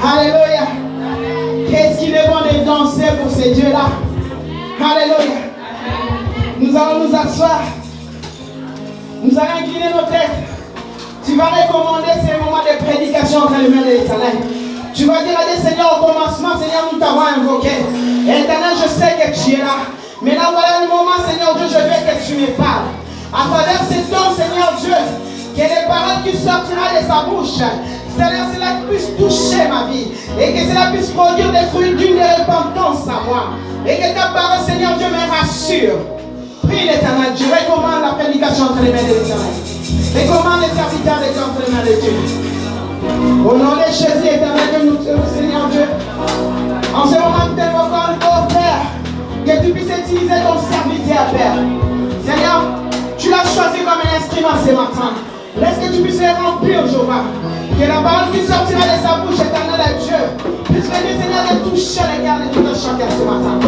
Alléluia. Qu'est-ce qu'il est bon de danser pour ces dieux-là? Alléluia. Nous allons nous asseoir. Nous allons incliner nos têtes. Tu vas recommander ces moments de prédication entre les mains de l'Éternel. Tu vas dire à Dieu, Seigneur, au commencement, Seigneur, nous t'avons invoqué. Éternel, je sais que tu es là. Maintenant, voilà le moment, Seigneur Dieu, je veux que tu me parles. À travers cet homme, Seigneur Dieu, que les paroles qui sortiront de sa bouche, Seigneur, cela puisse toucher ma vie. Et que cela puisse produire des fruits d'une repentance à moi. Et que ta parole, Seigneur Dieu, me rassure. Prie l'Éternel Dieu, recommande la prédication entre les mains de l'Éternel. Recommande les serviteurs de Dieu entre les mains de Dieu. Au nom de Jésus, Éternel Dieu, nous te Seigneur Dieu. En ce moment, nous t'invoquons, oh Père, que tu puisses utiliser ton serviteur, Père. Seigneur, tu l'as choisi comme un instrument ce matin. Laisse que tu puisses les remplir, Jéhovah. Que la parole qui sortira de sa bouche, Éternel Dieu, puisse venir, Seigneur, de toucher les cœurs de tout un chacun ce matin.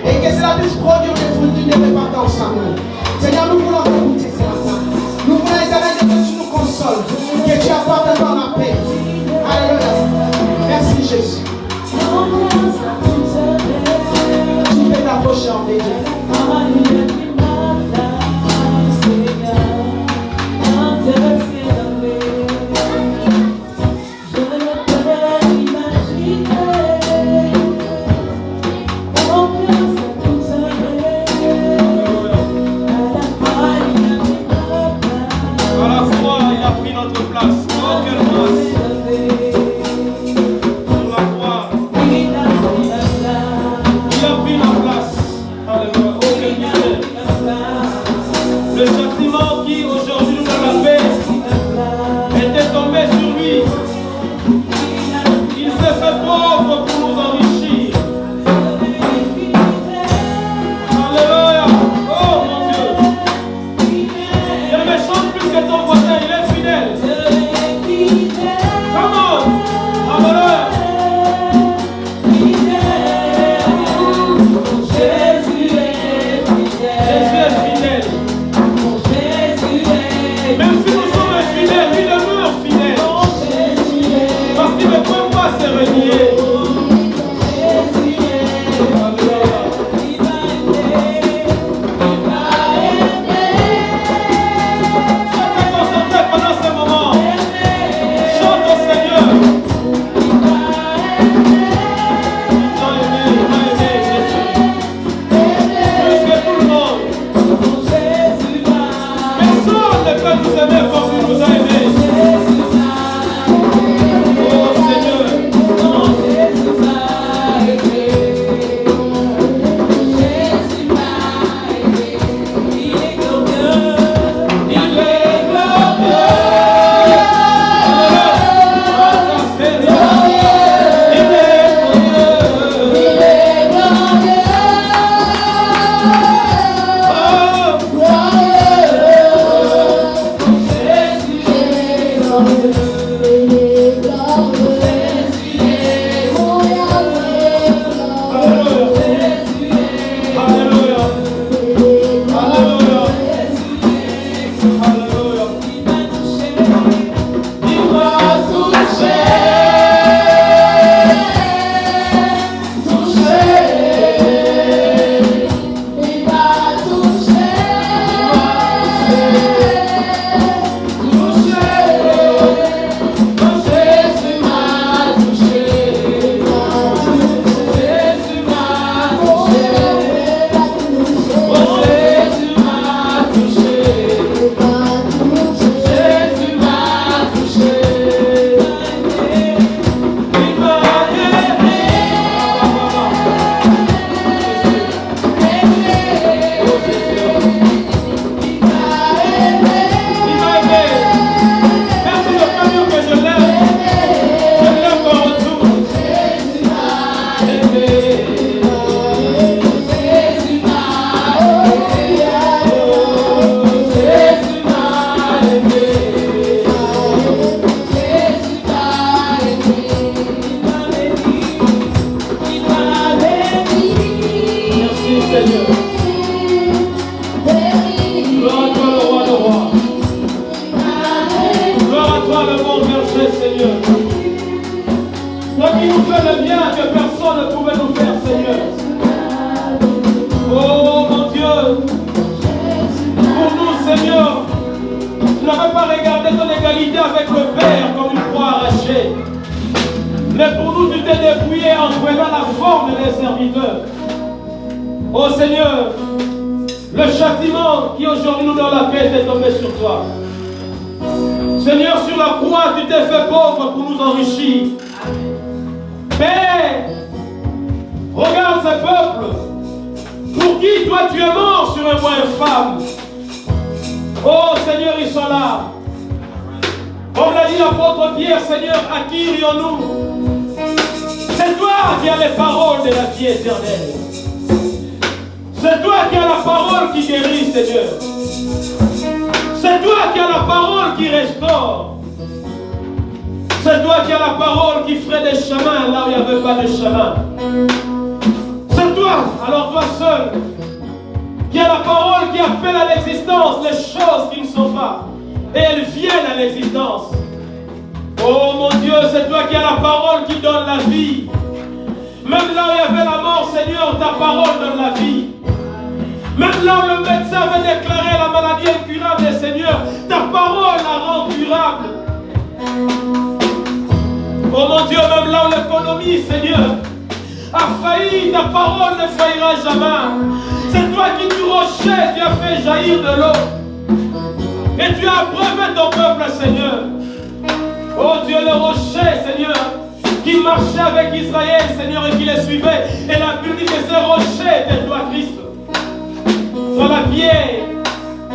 Et que cela puisse produire des fruits de repentance en nous. Seigneur, nous voulons t'écouter ce matin. Nous voulons, Éternel, que tu nous consoles. Que tu apportes encore la paix. Alléluia. Merci, Jésus. Tu peux t'approcher en Dieu. Vous avez aimé. Oh Seigneur. Toi qui nous fais le bien que personne ne pouvait nous faire, Seigneur. Oh mon Dieu, pour nous, Seigneur, tu n'avais pas regardé ton égalité avec le Père comme une croix arrachée. Mais pour nous, tu t'es dépouillé en prenant la forme des serviteurs. Oh Seigneur, le châtiment qui aujourd'hui nous donne la paix est tombé sur toi. Seigneur, sur la croix, tu t'es fait pauvre pour nous enrichir. Père, regarde ce peuple pour qui toi tu es mort sur un bois infâme. Oh Seigneur, ils sont là. Comme l'a dit l'apôtre Pierre, Seigneur, à qui irions-nous? C'est toi qui as les paroles de la vie éternelle. C'est toi qui as la parole qui guérit, Seigneur. C'est toi qui as la parole qui restaure. C'est toi qui as la parole qui ferait des chemins là où il n'y avait pas de chemin. C'est toi, alors toi seul, qui as la parole qui appelle à l'existence les choses qui ne sont pas. Et elles viennent à l'existence. Oh mon Dieu, c'est toi qui as la parole qui donne la vie. Même là où il y avait la mort, Seigneur, ta parole donne la vie. Même là où le médecin avait déclaré la maladie incurable, Seigneur, ta parole la rend curable. Oh mon Dieu, même là où l'économie, Seigneur, a failli, ta parole ne faillira jamais. C'est toi qui du rocher, tu as fait jaillir de l'eau. Et tu as abreuvé ton peuple, Seigneur. Oh Dieu, le rocher, Seigneur, qui marchait avec Israël, Seigneur, et qui les suivait. Et la Bible dit que ce rocher était toi, Christ. Sur la pierre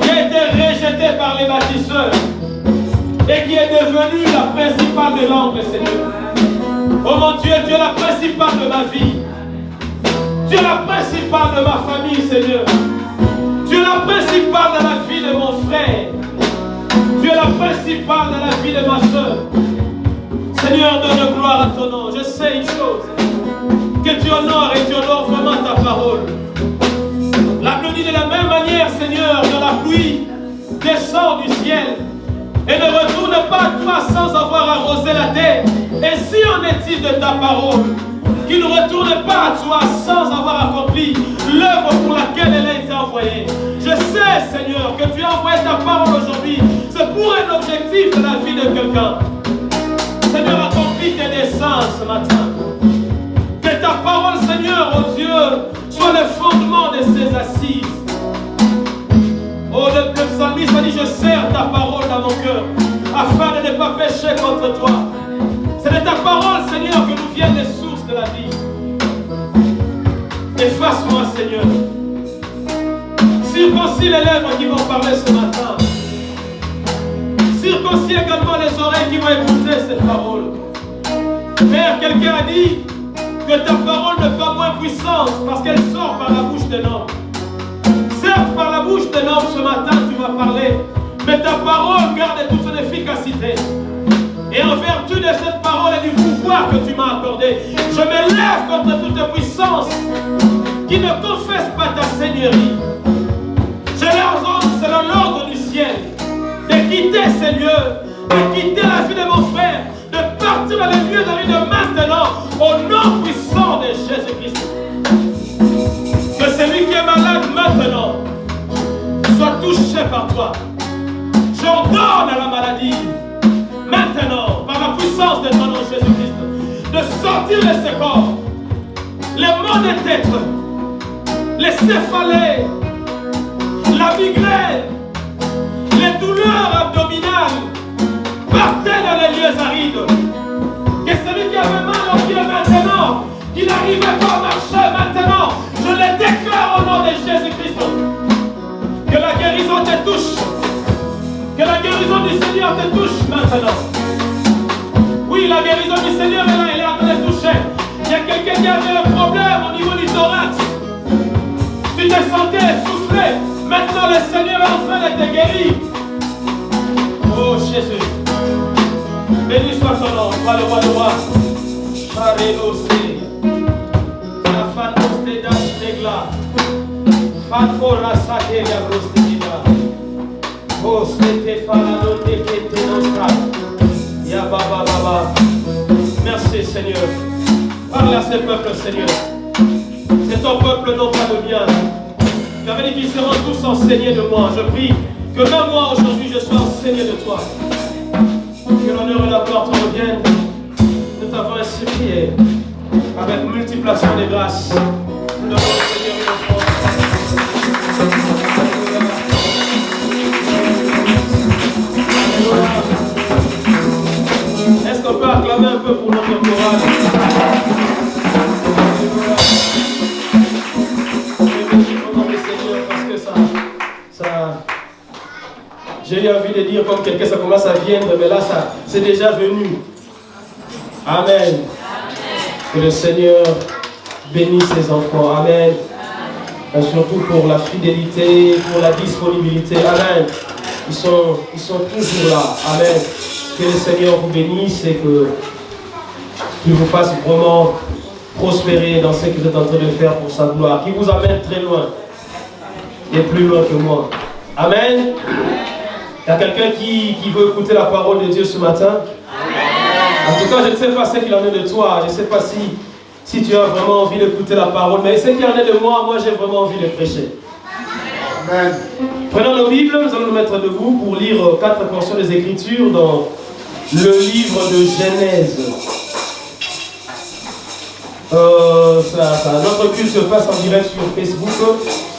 qui a été rejetée par les bâtisseurs et qui est devenue la principale de l'angle, Seigneur. Oh mon Dieu, tu es la principale de ma vie. Tu es la principale de ma famille, Seigneur. Tu es la principale de la vie de mon frère. Tu es la principale de la vie de ma soeur. Seigneur, donne gloire à ton nom. Je sais une chose, que tu honores et tu honores vraiment ta parole. La Bible dit de la même manière, Seigneur, que la pluie descend du ciel et ne retourne pas à toi sans avoir arrosé la terre. Et si en est-il de ta parole qui ne retourne pas à toi sans avoir accompli l'œuvre pour laquelle elle a été envoyée? Je sais, Seigneur, que tu as envoyé ta parole aujourd'hui. C'est pour un objectif de la vie de quelqu'un. Seigneur, accomplis tes desseins ce matin. Que ta parole, Seigneur, oh Dieu, soit le fondement de ces assises. Oh, le psalmiste a dit, je serre ta parole dans mon cœur, afin de ne pas pécher contre toi. C'est de ta parole, Seigneur, que nous viennent les sources de la vie. Efface-moi, Seigneur. Circoncis les lèvres qui vont parler ce matin. Circoncis également les oreilles qui vont écouter cette parole. Père, quelqu'un a dit que ta parole n'est pas moins puissante parce qu'elle sort par la bouche d'un homme. Certes, par la bouche d'un homme ce matin tu vas parler, mais ta parole garde toute son efficacité. Et en vertu de cette parole et du pouvoir que tu m'as accordé, je me lève contre toute puissance qui ne confesse pas ta seigneurie. Je leur ordonne, selon l'ordre du ciel, de quitter ces lieux, de quitter la vie de mon frère, de partir dans les lieux de vie de maintenant, au nom puissant de Jésus-Christ. Que celui qui est malade maintenant soit touché par toi. J'ordonne à la maladie, maintenant, par la puissance de ton nom Jésus-Christ, de sortir de ce corps, les maux de tête, les céphalées, la migraine, les douleurs abdominales, partez dans les lieux arides. Que celui qui avait mal au pied maintenant, qui n'arrivait pas à marcher maintenant, je le déclare au nom de Jésus-Christ. Que la guérison te touche. Que la guérison du Seigneur te touche maintenant. Oui, la guérison du Seigneur est là, elle est en train de toucher. Il y a quelqu'un qui avait un problème au niveau du thorax. Tu te sentais essoufflé. Maintenant, le Seigneur est en train de te guérir. Oh Jésus. Béni soit ton nom, toi le roi de roi. Charé-Nosé. La fan-osté d'Astegla. Fan-Ora-Sake la Rostegida. Oh, c'était Falano de Ketenostra. Ya Baba Baba. Merci Seigneur. Parle à ces peuples, Seigneur. C'est ton peuple, non pas le mien. Tu avais dit qu'ils seront tous enseignés de moi. Je prie que même moi aujourd'hui je sois enseigné de toi. Que l'honneur et la gloire te reviennent. Nous t'avons ainsi prié avec multiplication des grâces. Nous devons le Seigneur une offrande. Est-ce qu'on peut acclamer un peu pour notre chorale? J'ai eu envie de dire comme quelqu'un, ça commence à venir, mais là, ça, c'est déjà venu. Amen. Que le Seigneur bénisse ses enfants. Amen. Et surtout pour la fidélité, pour la disponibilité. Amen. Ils sont toujours là. Amen. Que le Seigneur vous bénisse et qu'il vous fasse vraiment prospérer dans ce que vous êtes en train de faire pour sa gloire. Qu'il vous amène très loin. Et plus loin que moi. Amen. Il y a quelqu'un qui veut écouter la parole de Dieu ce matin? En tout cas, je ne sais pas ce qu'il en est de toi. Je ne sais pas si tu as vraiment envie d'écouter la parole. Mais ce qu'il en est de moi, j'ai vraiment envie de prêcher. Amen. Prenons nos Bibles, nous allons nous mettre debout pour lire 4 portions des Écritures dans le livre de Genèse. Notre culte se passe en direct sur Facebook.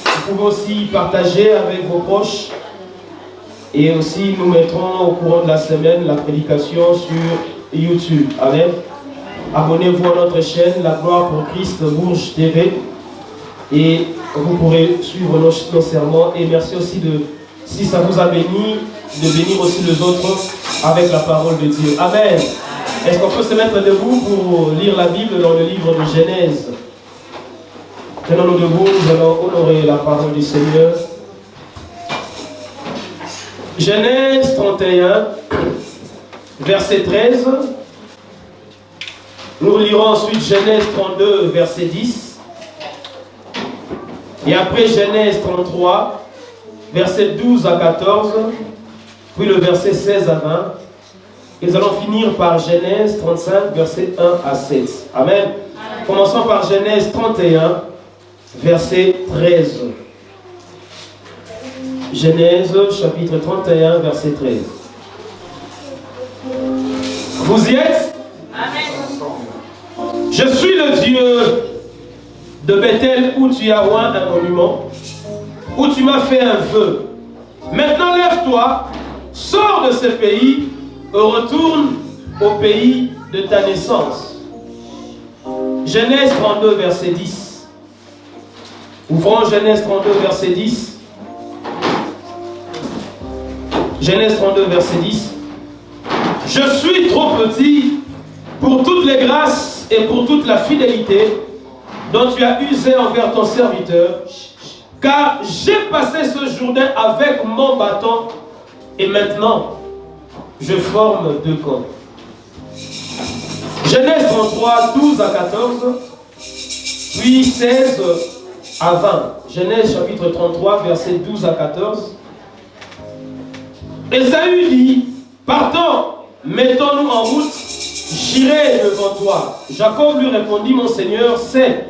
Vous pouvez aussi partager avec vos proches. Et aussi, nous mettrons au courant de la semaine la prédication sur YouTube. Amen. Abonnez-vous à notre chaîne, La Gloire pour Christ, Bourges TV. Et vous pourrez suivre nos sermons. Et merci aussi si ça vous a béni, de bénir aussi les autres avec la parole de Dieu. Amen. Est-ce qu'on peut se mettre debout pour lire la Bible dans le livre de Genèse? Tenons-nous debout, nous allons honorer la parole du Seigneur. Genèse 31, verset 13. Nous lirons ensuite Genèse 32, verset 10. Et après Genèse 33, verset 12 à 14. Puis le verset 16 à 20. Et nous allons finir par Genèse 35, verset 1 à 7. Amen. Commençons par Genèse 31, verset 13. Genèse chapitre 31, verset 13. Vous y êtes? Amen. Je suis le Dieu de Bethel où tu as oint un monument, où tu m'as fait un vœu. Maintenant lève-toi, sors de ce pays et retourne au pays de ta naissance. Genèse 32, verset 10. Ouvrons Genèse 32, verset 10. Genèse 32, verset 10. Je suis trop petit pour toutes les grâces et pour toute la fidélité dont tu as usé envers ton serviteur, car j'ai passé ce Jourdain avec mon bâton et maintenant je forme 2 camps. Genèse 33, 12 à 14, puis 16 à 20. Genèse chapitre 33, verset 12 à 14. Ésaü dit, partons, mettons-nous en route, j'irai devant toi. Jacob lui répondit, mon Seigneur sait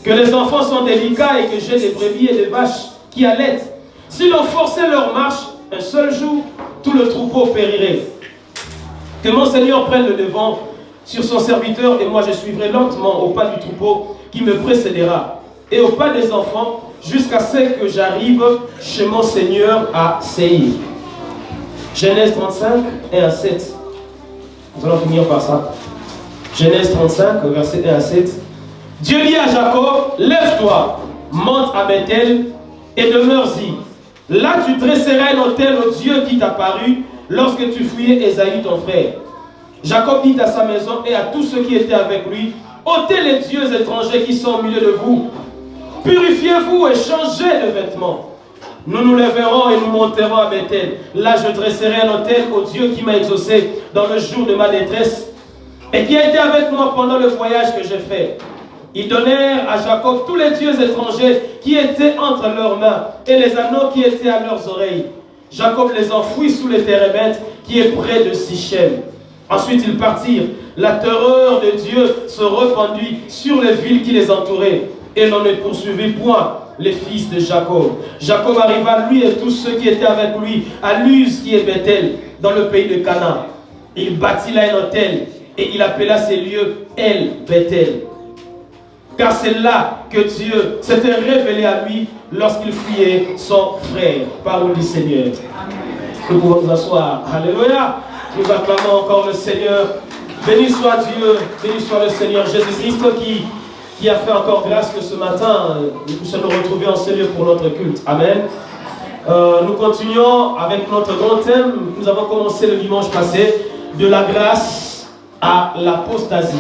que les enfants sont délicats et que j'ai des brebis et des vaches qui allaitent. Si l'on forçait leur marche un seul jour, tout le troupeau périrait. Que mon Seigneur prenne le devant sur son serviteur et moi je suivrai lentement au pas du troupeau qui me précédera et au pas des enfants jusqu'à ce que j'arrive chez mon Seigneur à Séir. Genèse 35, 1 à 7. Nous allons finir par ça. Genèse 35, verset 1 à 7. Dieu dit à Jacob, lève-toi, monte à Bethel et demeure-y. Là tu dresseras un autel au Dieu qui t'apparut lorsque tu fuyais Ésaü ton frère. Jacob dit à sa maison et à tous ceux qui étaient avec lui, ôtez les dieux étrangers qui sont au milieu de vous. Purifiez-vous et changez de vêtements. Nous nous lèverons et nous monterons à Bethel. Là je dresserai un autel au Dieu qui m'a exaucé dans le jour de ma détresse et qui a été avec moi pendant le voyage que j'ai fait. Ils donnèrent à Jacob tous les dieux étrangers qui étaient entre leurs mains et les anneaux qui étaient à leurs oreilles. Jacob les enfouit sous les térébintes qui est près de Sichem. Ensuite, ils partirent. La terreur de Dieu se répandit sur les villes qui les entouraient. Et l'on ne poursuivit point les fils de Jacob. Jacob arriva, lui et tous ceux qui étaient avec lui, à Luz qui est Bethel, dans le pays de Canaan. Il bâtit là un hôtel et il appela ces lieux El Bethel. Car c'est là que Dieu s'était révélé à lui lorsqu'il fuyait son frère. Parole du Seigneur. Nous pouvons nous asseoir. Alléluia. Nous acclamons encore le Seigneur. Béni soit Dieu, béni soit le Seigneur Jésus-Christ qui a fait encore grâce que ce matin, nous puissions nous retrouver en ce lieu pour notre culte. Amen. Nous continuons avec notre grand thème. Nous avons commencé le dimanche passé, de la grâce à l'apostasie.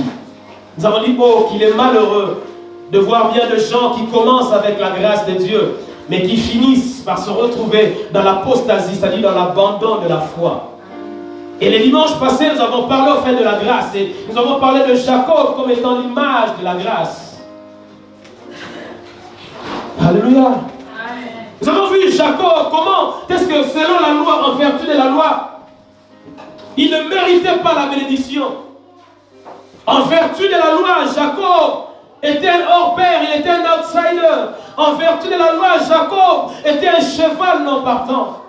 Nous avons dit, oh, qu'il est malheureux de voir bien de gens qui commencent avec la grâce de Dieu, mais qui finissent par se retrouver dans l'apostasie, c'est-à-dire dans l'abandon de la foi. Et les dimanches passés, nous avons parlé au fait de la grâce, et nous avons parlé de Jacob comme étant l'image de la grâce. Alléluia. Nous avons vu Jacob, comment est-ce que selon la loi, en vertu de la loi, il ne méritait pas la bénédiction. En vertu de la loi, Jacob était un hors-pair, il était un outsider. En vertu de la loi, Jacob était un cheval non partant.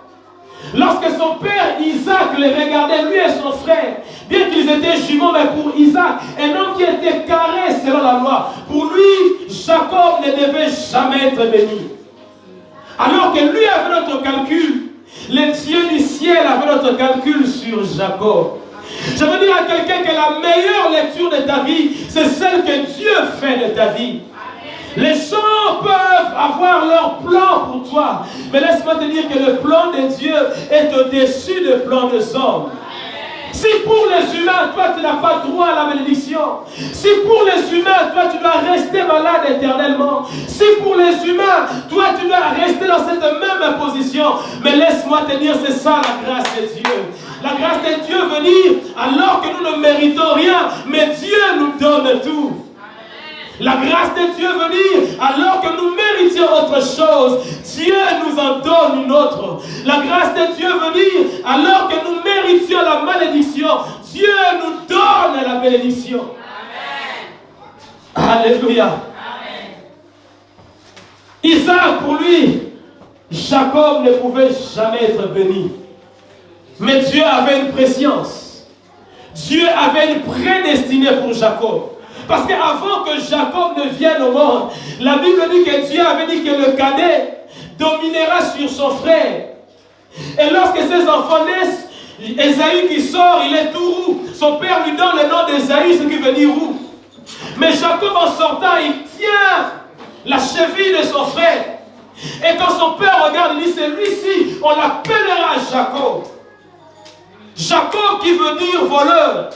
Lorsque son père Isaac les regardait, lui et son frère, bien qu'ils étaient jumeaux, mais pour Isaac, un homme qui était carré selon la loi, pour lui, Jacob ne devait jamais être béni. Alors que lui avait notre calcul, les dieux du ciel avaient notre calcul sur Jacob. Je veux dire à quelqu'un que la meilleure lecture de ta vie, c'est celle que Dieu fait de ta vie. Les gens peuvent avoir leur plan pour toi, mais laisse-moi te dire que le plan de Dieu est au-dessus du plan des hommes. Si pour les humains, toi tu n'as pas droit à la bénédiction, si pour les humains, toi tu dois rester malade éternellement, si pour les humains, toi tu dois rester dans cette même position, mais laisse-moi te dire, c'est ça la grâce de Dieu. La grâce de Dieu veut dire, alors que nous ne méritons rien, mais Dieu nous donne tout. La grâce de Dieu veut dire, alors que nous méritions autre chose, Dieu nous en donne une autre. La grâce de Dieu veut dire, alors que nous méritions la malédiction, Dieu nous donne la bénédiction. Amen. Alléluia. Amen. Isaac, pour lui, Jacob ne pouvait jamais être béni. Mais Dieu avait une préscience. Dieu avait une prédestinée pour Jacob. Parce qu'avant que Jacob ne vienne au monde, la Bible dit que Dieu avait dit que le cadet dominera sur son frère. Et lorsque ses enfants naissent, Ésaü qui sort, il est tout roux. Son père lui donne le nom d'Ésaü, ce qui veut dire roux. Mais Jacob en sortant, il tient la cheville de son frère. Et quand son père regarde, il dit, celui-ci, on l'appellera Jacob. Jacob qui veut dire voleur.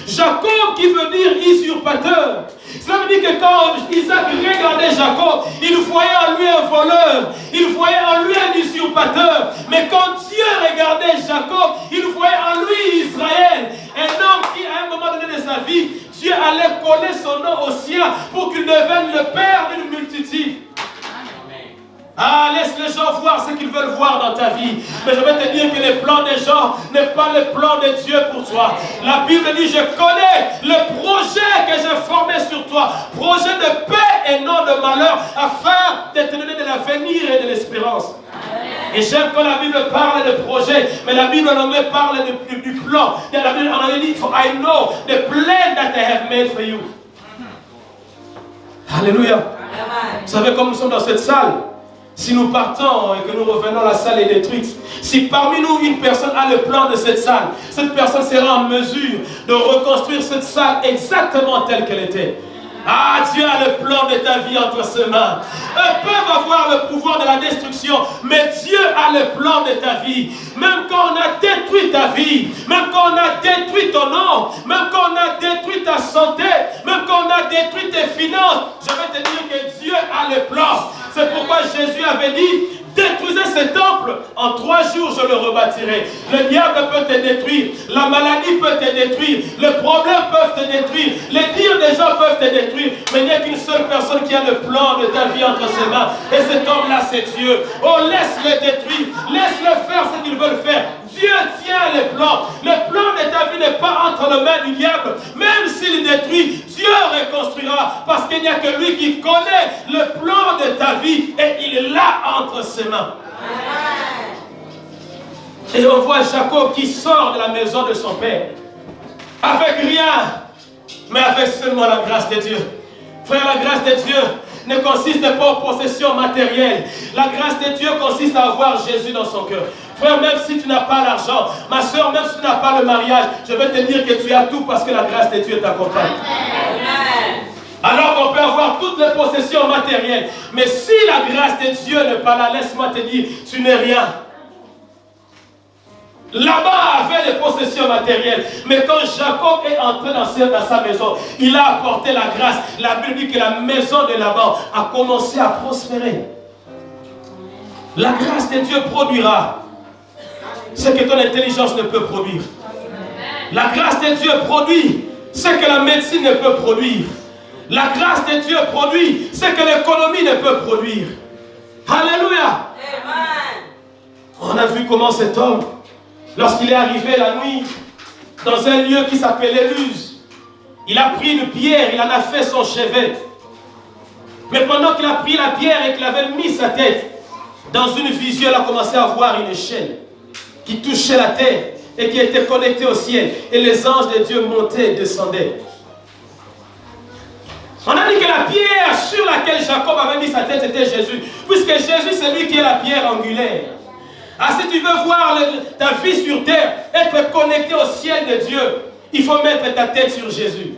Jacob qui veut dire usurpateur. Cela veut dire que quand Isaac regardait Jacob, il voyait en lui un voleur, il voyait en lui un usurpateur. Mais quand Dieu regardait Jacob, il voyait en lui Israël, un homme qui à un moment donné de sa vie, Dieu allait coller son nom au sien pour qu'il devienne le père d'une multitude. Ah, laisse les gens voir ce qu'ils veulent voir dans ta vie. Mais je vais te dire que les plans des gens n'est pas le plan de Dieu pour toi. La Bible dit, je connais le projet que j'ai formé sur toi. Projet de paix et non de malheur, afin de te donner de l'avenir et de l'espérance. Et j'aime quand la Bible parle de projet, mais la Bible en anglais parle du plan. La Bible en anglais dit, for I know the plan that I have made for you. Alléluia. Vous savez, comme nous sommes dans cette salle, si nous partons et que nous revenons, la salle est détruite. Si parmi nous une personne a le plan de cette personne sera en mesure de reconstruire cette salle exactement telle qu'elle était. Ah, Dieu a le plan de ta vie entre ses mains. Eux peuvent avoir le pouvoir de la destruction, mais Dieu a le plan de ta vie. Même quand on a détruit ta vie, même quand on a détruit ton nom, même quand on a détruit ta santé, même quand on a détruit tes finances, je vais te dire que Dieu a le plan. C'est pourquoi Jésus avait dit, détruisez ce temple, en 3 jours je le rebâtirai. Le diable peut te détruire, la maladie peut te détruire, les problèmes peuvent te détruire, les dires des gens peuvent te détruire, mais il n'y a qu'une seule personne qui a le plan de ta vie entre ses mains, et cet homme-là c'est Dieu. Oh, laisse-les détruire, laisse-les faire ce qu'ils veulent faire. Dieu tient a les plans. Le plan de ta vie n'est pas entre les mains du diable. Même s'il détruit, Dieu reconstruira. Parce qu'il n'y a que lui qui connaît le plan de ta vie et il l'a entre ses mains. Et on voit Jacob qui sort de la maison de son père. Avec rien, mais avec seulement la grâce de Dieu. Frère, la grâce de Dieu ne consiste pas en possession matérielle. La grâce de Dieu consiste à avoir Jésus dans son cœur. Frère, même si tu n'as pas l'argent, ma soeur, même si tu n'as pas le mariage, je vais te dire que tu as tout parce que la grâce de Dieu t'accompagne. Alors qu'on peut avoir toutes les possessions matérielles, mais si la grâce de Dieu n'est pas là, laisse-moi te dire, tu n'es rien. Là-bas avait les possessions matérielles. Mais quand Jacob est entré dans sa maison, il a apporté la grâce. La Bible dit que la maison de Laban a commencé à prospérer. La grâce de Dieu produira ce que ton intelligence ne peut produire. La grâce de Dieu produit ce que la médecine ne peut produire. La grâce de Dieu produit ce que l'économie ne peut produire. Alléluia. On a vu comment cet homme, lorsqu'il est arrivé la nuit dans un lieu qui s'appelait Luz, il a pris une pierre, il en a fait son chevet. Mais pendant qu'il a pris la pierre et qu'il avait mis sa tête, dans une vision, il a commencé à voir une échelle qui touchait la terre et qui était connectée au ciel. Et les anges de Dieu montaient et descendaient. On a dit que la pierre sur laquelle Jacob avait mis sa tête, c'était Jésus. Puisque Jésus, c'est lui qui est la pierre angulaire. Ah, si tu veux voir ta vie sur terre, être connecté au ciel de Dieu, il faut mettre ta tête sur Jésus.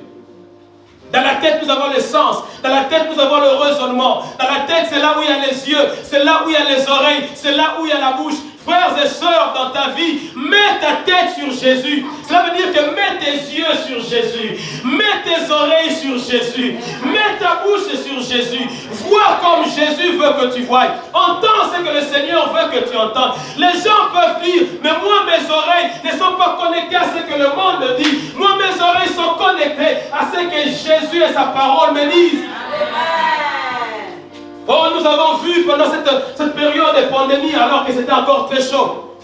Dans la tête, nous avons le sens. Dans la tête, nous avons le raisonnement. Dans la tête, c'est là où il y a les yeux. C'est là où il y a les oreilles. C'est là où il y a la bouche. Frères et sœurs, dans ta vie, mets ta tête sur Jésus. Cela veut dire que mets tes yeux sur Jésus. Mets tes oreilles sur Jésus. Mets ta bouche sur Jésus. Vois comme Jésus veut que tu voies. Entends ce que le Seigneur veut que tu entendes. Les gens peuvent dire, mais moi, mes oreilles ne sont pas connectées à ce que le monde me dit. Moi, mes oreilles sont connectées à ce que Jésus et sa parole me disent. Oh, nous avons vu pendant cette période de pandémie, alors que c'était encore très chaud.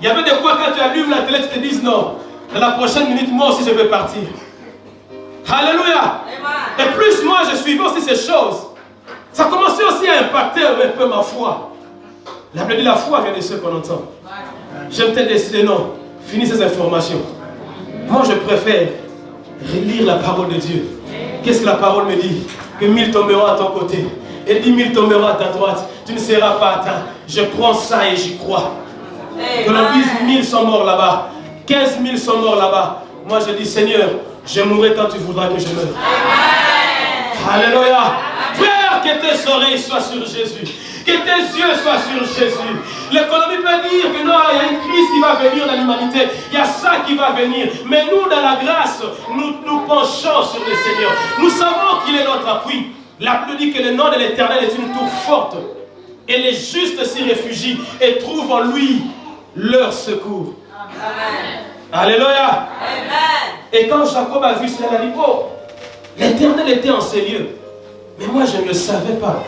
Il y avait des fois quand tu allumes la télé, tu te dis non, dans la prochaine minute, moi aussi je vais partir. Alléluia. Et plus moi je suivais aussi ces choses, ça commençait aussi à impacter un peu ma foi. La Bible dit la foi vient de ce qu'on entend. J'aime peut-être décider non, finis ces informations. Moi je préfère relire la parole de Dieu. Qu'est-ce que la parole me dit? Que 1000 tomberont à ton côté et 10 000 tomberont à ta droite. Tu ne seras pas atteint. Je prends ça et j'y crois. Que l'on dise 1000 sont morts là-bas, 15 000 sont morts là-bas. Moi je dis Seigneur, je mourrai quand tu voudras que je meure. Alléluia. Frère, que tes oreilles soient sur Jésus. Que tes yeux soient sur Jésus. L'économie peut dire que non, il y a une crise qui va venir dans l'humanité. Il y a ça qui va venir. Mais nous, dans la grâce, nous penchons sur le Seigneur. Nous savons qu'il est notre appui. La Bible dit que le nom de l'Éternel est une tour forte. Et les justes s'y réfugient et trouvent en lui leur secours. Amen. Alléluia. Amen. Et quand Jacob a vu cela, il a dit, oh, l'Éternel était en ces lieux. Mais moi, je ne le savais pas.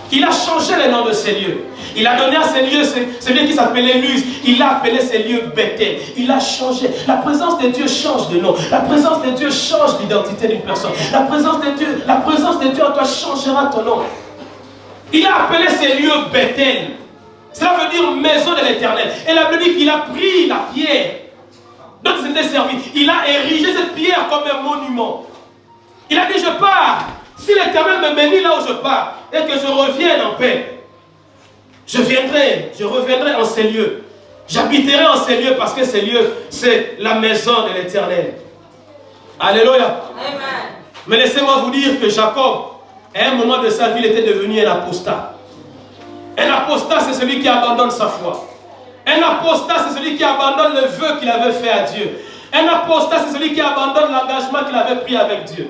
Il a changé le nom de ces lieux. Il a donné à ces lieux, ces lieux qui s'appelaient Luz. Il a appelé ces lieux Bethel. Il a changé. La présence de Dieu change de nom. La présence de Dieu change l'identité d'une personne. La présence de Dieu en toi changera ton nom. Il a appelé ces lieux Bethel. Cela veut dire maison de l'Éternel. Et la Bible dit qu'il a pris la pierre dont il s'était servi. Il a érigé cette pierre comme un monument. Il a dit, je pars. Si l'Éternel me bénit là où je pars et que je revienne en paix, je reviendrai en ces lieux. J'habiterai en ces lieux parce que ces lieux, c'est la maison de l'Éternel. Alléluia. Amen. Mais laissez-moi vous dire que Jacob, à un moment de sa vie, il était devenu un apostat. Un apostat, c'est celui qui abandonne sa foi. Un apostat, c'est celui qui abandonne le vœu qu'il avait fait à Dieu. Un apostat, c'est celui qui abandonne l'engagement qu'il avait pris avec Dieu.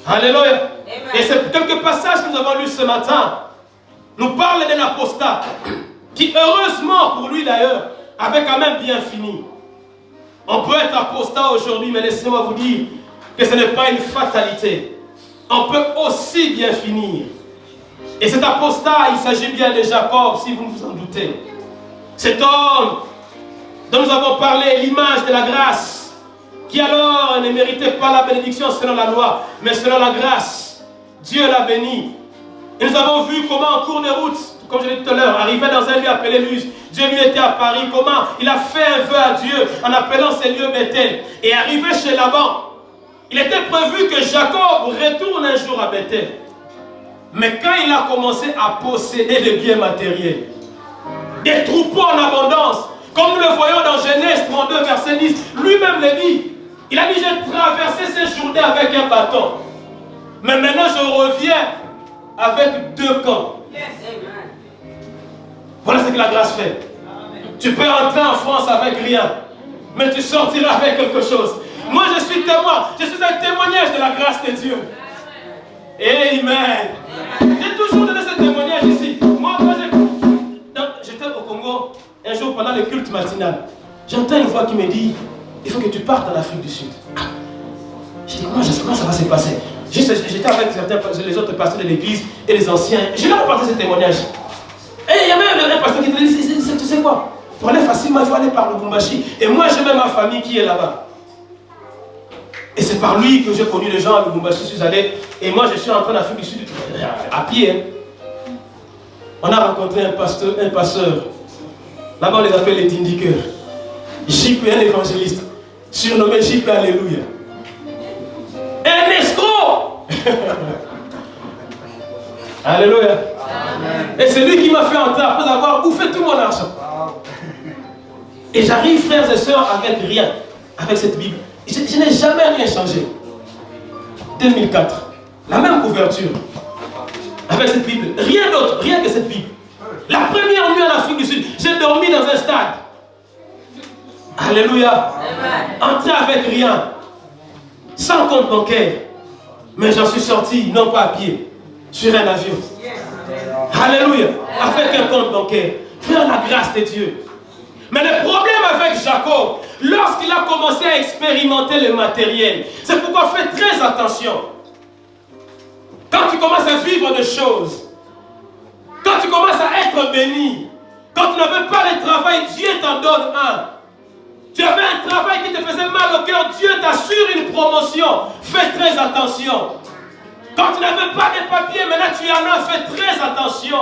Alléluia. Amen. Et c'est quelques passages que nous avons lus ce matin nous parlent d'un apostat qui, heureusement pour lui d'ailleurs, avait quand même bien fini. On peut être apostat aujourd'hui, mais laissez-moi vous dire que ce n'est pas une fatalité. On peut aussi bien finir. Et cet apostat, il s'agit bien de Jacob, si vous vous en doutez. Cet homme dont nous avons parlé, l'image de la grâce, qui alors ne méritait pas la bénédiction selon la loi, mais selon la grâce. Dieu l'a béni. Et nous avons vu comment en cours de route, comme je l'ai dit tout à l'heure, arrivé dans un lieu appelé Luz, Dieu lui était à Paris, comment il a fait un vœu à Dieu en appelant ces lieux Bethel. Et arrivé chez Laban, il était prévu que Jacob retourne un jour à Bethel. Mais quand il a commencé à posséder des biens matériels, des troupeaux en abondance, comme nous le voyons dans Genèse 32, verset 10, lui-même le dit. Il a dit, j'ai traversé ces journées avec un bâton. Mais maintenant je reviens avec 2 camps. Voilà ce que la grâce fait. Tu peux entrer en France avec rien, mais tu sortiras avec quelque chose. Moi je suis témoin, je suis un témoignage de la grâce de Dieu. Amen. J'ai toujours donné ce témoignage ici. Moi, j'étais au Congo, un jour pendant le culte matinal. J'entends une voix qui me dit, il faut que tu partes en Afrique du Sud. Je dis, comment ça va se passer? J'étais avec les autres pasteurs de l'église et les anciens. Je leur ai partagé ce témoignage. Et il y a même un pasteur qui te dit, tu sais quoi? Pour aller facilement, il faut aller par Lubumbashi. Et moi, j'ai même ma famille qui est là-bas. Et c'est par lui que j'ai connu les gens à Lubumbashi, je suis allé. Et moi, je suis entré en Afrique du Sud à pied. Hein. On a rencontré un pasteur. Là-bas, on les appelle les Tindikers. Jip est un évangéliste. Surnommé Jip, alléluia. Un escroc. Alléluia. Amen. Et c'est lui qui m'a fait entrer après avoir bouffé tout mon argent. Et j'arrive, frères et sœurs, avec rien. Avec cette Bible. Je n'ai jamais rien changé. 2004. La même couverture. Avec cette Bible. Rien d'autre. Rien que cette Bible. La première nuit en Afrique du Sud, j'ai dormi dans un stade. Alléluia. Entré avec rien. Sans compte bancaire. Mais j'en suis sorti, non pas à pied, sur un avion. Alléluia. Avec un compte bancaire. Frère, la grâce de Dieu. Mais le problème avec Jacob, lorsqu'il a commencé à expérimenter le matériel, c'est pourquoi fais très attention. Quand tu commences à vivre des choses, quand tu commences à être béni, quand tu n'avais pas de travail, Dieu t'en donne un. Tu avais un travail qui te faisait mal au cœur, Dieu t'assure une promotion. Fais très attention. Quand tu n'avais pas de papiers, maintenant tu en as, fais très attention.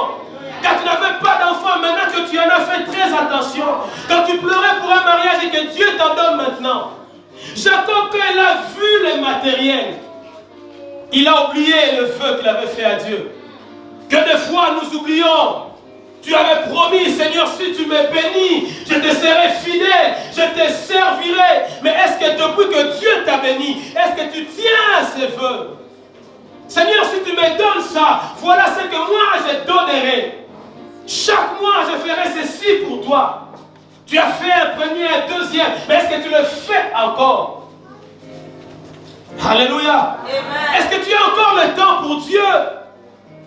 Quand tu n'avais pas d'enfant, maintenant que tu en as, fais très attention. Quand tu pleurais pour un mariage et que Dieu t'en donne maintenant. Jacob, quand il a vu le matériel, il a oublié le vœu qu'il avait fait à Dieu. Que des fois nous oublions. Tu avais promis, Seigneur, si tu me bénis, je te serai fidèle, je te servirai. Mais est-ce que depuis que Dieu t'a béni, est-ce que tu tiens à ses vœux? Seigneur, si tu me donnes ça, voilà ce que moi je donnerai. Chaque mois, je ferai ceci pour toi. Tu as fait un premier, un deuxième, mais est-ce que tu le fais encore? Alléluia. Est-ce que tu as encore le temps pour Dieu?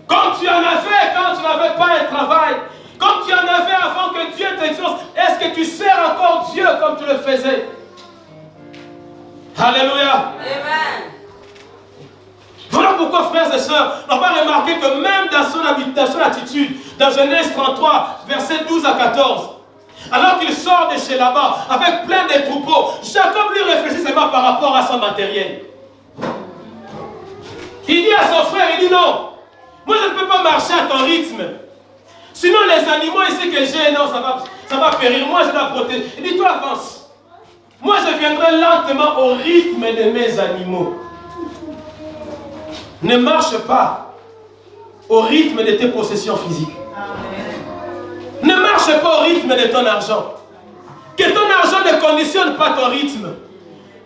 Comme tu en avais quand tu n'avais pas un travail, comme tu en avais avant que Dieu t'exauce, est-ce que tu sers encore Dieu comme tu le faisais? Alléluia. Amen. Voilà pourquoi, frères et sœurs, on va remarquer que même dans son attitude, dans Genèse 33, versets 12 à 14, alors qu'il sort de chez Laban avec plein de troupeaux, Jacob lui réfléchit seulement par rapport à son matériel. Il dit à son frère, il dit non. Moi, je ne peux pas marcher à ton rythme. Sinon, les animaux ici que j'ai, non, ça va périr. Moi, je dois protéger. Il dit, toi, avance. Moi, je viendrai lentement au rythme de mes animaux. Ne marche pas au rythme de tes possessions physiques. Ne marche pas au rythme de ton argent. Que ton argent ne conditionne pas ton rythme.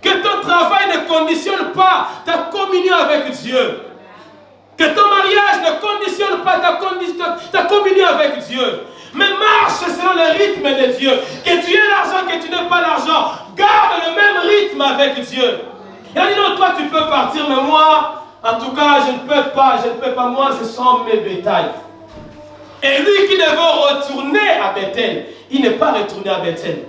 Que ton travail ne conditionne pas ta communion avec Dieu. Que ton mariage ne conditionne pas ta communion avec Dieu. Mais marche selon le rythme de Dieu. Que tu aies l'argent, que tu n'aies pas l'argent. Garde le même rythme avec Dieu. Il a dit non, toi tu peux partir, mais moi, en tout cas, je ne peux pas. Moi, ce sont mes bétails. Et lui qui devait retourner à Bethel, il n'est pas retourné à Bethel.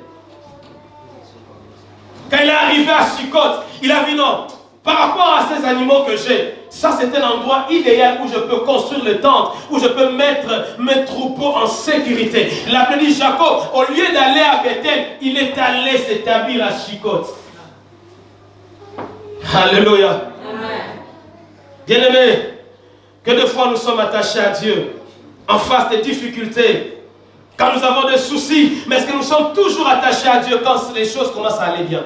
Quand il est arrivé à Sukkot, il a vu non. par rapport à ces animaux que j'ai. Ça, c'est un endroit idéal où je peux construire le tente, où je peux mettre mes troupeaux en sécurité. La dit Jacob, au lieu d'aller à Bethel, il est allé s'établir à Chicote. Alléluia. Bien-aimés, que de fois nous sommes attachés à Dieu, en face des difficultés, quand nous avons des soucis, mais est-ce que nous sommes toujours attachés à Dieu quand les choses commencent à aller bien?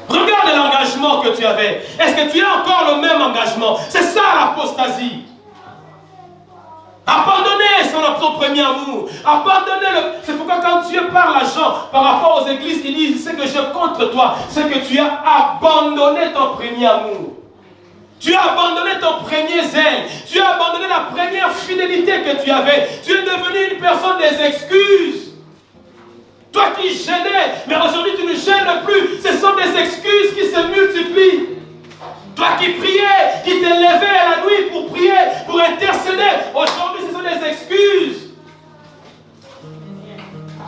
Regarde l'engagement que tu avais. Est-ce que tu as encore le même engagement? C'est ça l'apostasie. Abandonner son premier amour. Abandonner le... C'est pourquoi quand Dieu parle à Jean par rapport aux églises, il dit, ce que je contre toi, c'est que tu as abandonné ton premier amour. Tu as abandonné ton premier zèle. Tu as abandonné la première fidélité que tu avais. Tu es devenu une personne des excuses. Toi qui gênais, mais aujourd'hui tu ne gênes plus. Ce sont des excuses qui se multiplient. Toi qui priais, qui te levais à la nuit pour prier, pour intercéder. Aujourd'hui ce sont des excuses.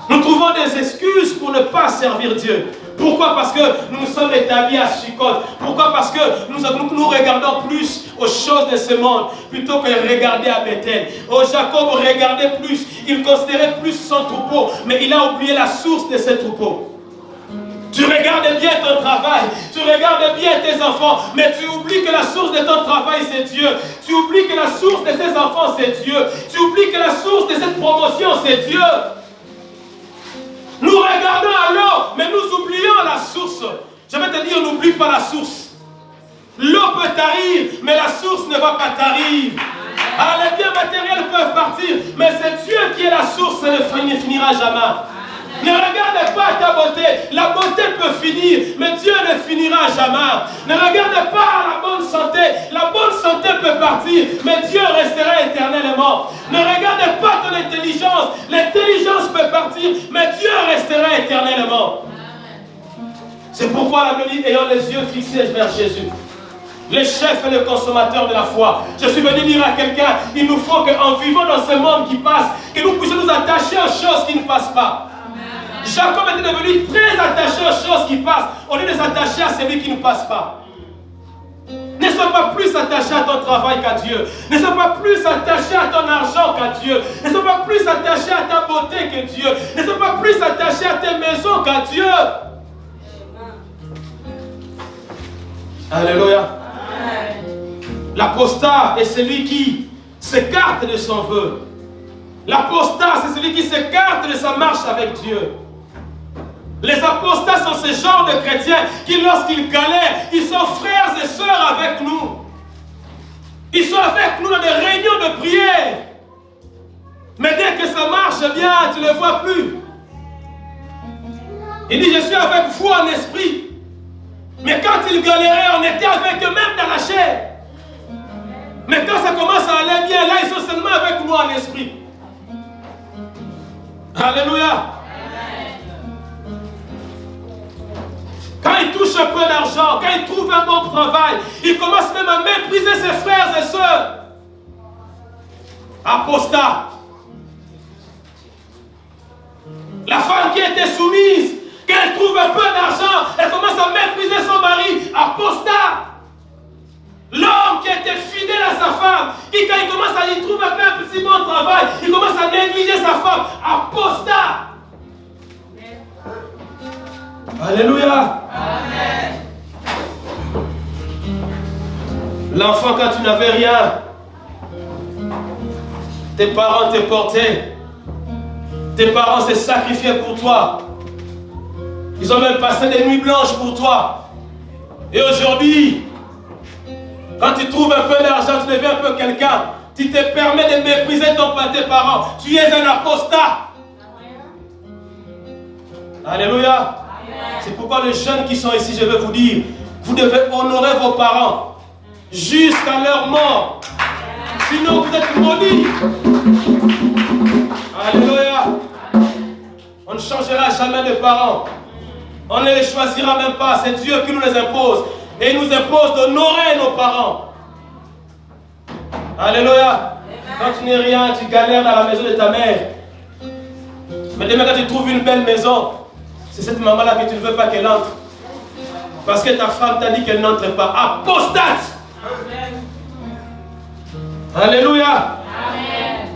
Nous trouvons des excuses pour ne pas servir Dieu. Pourquoi? Parce que nous nous sommes établis à Chicote. Pourquoi? Parce que nous regardons plus aux choses de ce monde plutôt que de regarder à Bethel. Oh, Jacob regardait plus, il considérait plus son troupeau, mais il a oublié la source de ce troupeau. Tu regardes bien ton travail, tu regardes bien tes enfants, mais tu oublies que la source de ton travail c'est Dieu. Tu oublies que la source de tes enfants c'est Dieu. Tu oublies que la source de cette promotion c'est Dieu. Nous regardons à l'eau, mais nous oublions la source. Je vais te dire, n'oublie pas la source. L'eau peut tarir, mais la source ne va pas tarir. Alors les biens matériels peuvent partir, mais c'est Dieu qui est la source, ça ne finira jamais. Ne regarde pas ta beauté. La beauté peut finir, mais Dieu ne finira jamais. Ne regarde pas la bonne santé. La bonne santé peut partir, mais Dieu restera éternellement. Ne regarde pas ton intelligence. L'intelligence peut partir, mais Dieu restera éternellement. C'est pourquoi la Bible dit, ayant les yeux fixés vers Jésus, le chef et le consommateur de la foi. Je suis venu dire à quelqu'un, il nous faut qu'en vivant dans ce monde qui passe, que nous puissions nous attacher aux choses qui ne passent pas. Jacob était devenu très attaché aux choses qui passent, au lieu de s'attacher à celui qui ne passe pas. Ne sois pas plus attaché à ton travail qu'à Dieu. Ne sois pas plus attaché à ton argent qu'à Dieu. Ne sois pas plus attaché à ta beauté que Dieu. Ne sois pas plus attaché à tes maisons qu'à Dieu. Alléluia. L'apostat est celui qui s'écarte de son vœu. L'apostat, c'est celui qui s'écarte de sa marche avec Dieu. Les apostats sont ce genre de chrétiens qui, lorsqu'ils galèrent, ils sont frères et sœurs avec nous. Ils sont avec nous dans des réunions de prière. Mais dès que ça marche bien, tu ne les vois plus. Il dit, je suis avec vous en esprit. Mais quand ils galéraient, on était avec eux même dans la chair. Mais quand ça commence à aller bien, là, ils sont seulement avec nous en esprit. Alléluia. Quand il touche un peu d'argent, quand il trouve un bon travail, il commence même à mépriser ses frères et sœurs. Apostat. La femme qui était soumise, quand elle trouve un peu d'argent, elle commence à mépriser son mari. Apostat. L'homme qui était fidèle à sa femme, qui quand il commence à y trouver un petit bon travail, il commence à négliger sa femme. Apostat. Alléluia. Amen. L'enfant, quand tu n'avais rien, tes parents te portaient. Tes parents se sacrifiaient pour toi. Ils ont même passé des nuits blanches pour toi. Et aujourd'hui, quand tu trouves un peu d'argent, tu deviens un peu quelqu'un. Tu te permets de mépriser tes parents. Tu es un apostat. Alléluia. C'est pourquoi les jeunes qui sont ici, je veux vous dire, vous devez honorer vos parents jusqu'à leur mort. Sinon, vous êtes maudits. Alléluia. On ne changera jamais de parents. On ne les choisira même pas. C'est Dieu qui nous les impose. Et il nous impose d'honorer nos parents. Alléluia. Quand tu n'es rien, tu galères dans la maison de ta mère. Mais demain, quand tu trouves une belle maison, c'est cette maman-là que tu ne veux pas qu'elle entre. Parce que ta femme t'a dit qu'elle n'entre pas. Apostate. Alléluia. Amen.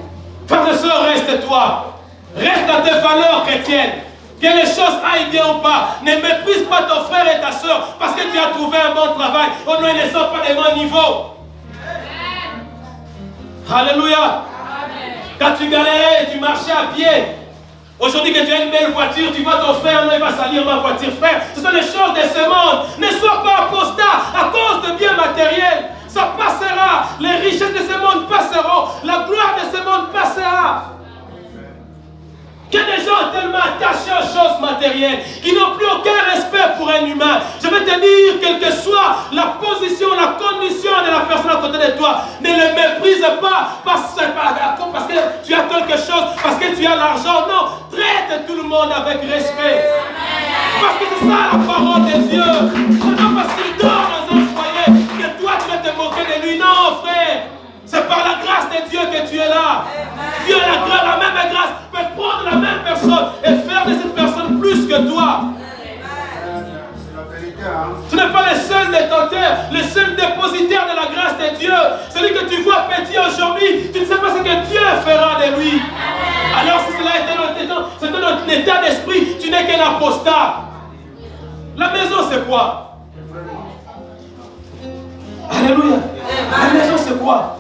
Frères et sœurs, reste-toi. Reste dans tes valeurs chrétiennes. Que les choses aillent bien ou pas. Ne méprise pas ton frère et ta soeur parce que tu as trouvé un bon travail. Oh non, ils ne sont pas des bons niveaux. Alléluia. Quand tu galérais et tu marchais à pied, aujourd'hui que tu as une belle voiture, tu vois ton frère, non, il va salir ma voiture. Frère, ce sont les choses de ce monde. Ne sois pas apostat à cause de biens matériels. Ça passera. Les richesses de ce monde passeront. La gloire de ce monde passera. Que des gens tellement attachés aux choses matérielles qui n'ont plus aucun respect pour un humain. Je vais te dire, quelle que soit la position, la condition de la personne à côté de toi, ne le méprise pas parce que tu as quelque chose, parce que tu as l'argent. Non, traite tout le monde avec respect. Parce que c'est ça la parole de Dieu. C'est pas parce qu'il dort dans un foyer que toi tu vas te moquer de lui. Non, frère. C'est par la grâce de Dieu que tu es là. Dieu a la même grâce peut prendre la même personne et faire de cette personne plus que toi. Tu n'es pas le seul détenteur, le seul dépositaire de la grâce de Dieu. Celui que tu vois petit aujourd'hui, tu ne sais pas ce que Dieu fera de lui. Alors si cela était notre état d'esprit, tu n'es qu'un apostat. La maison c'est quoi? Alléluia. La maison c'est quoi?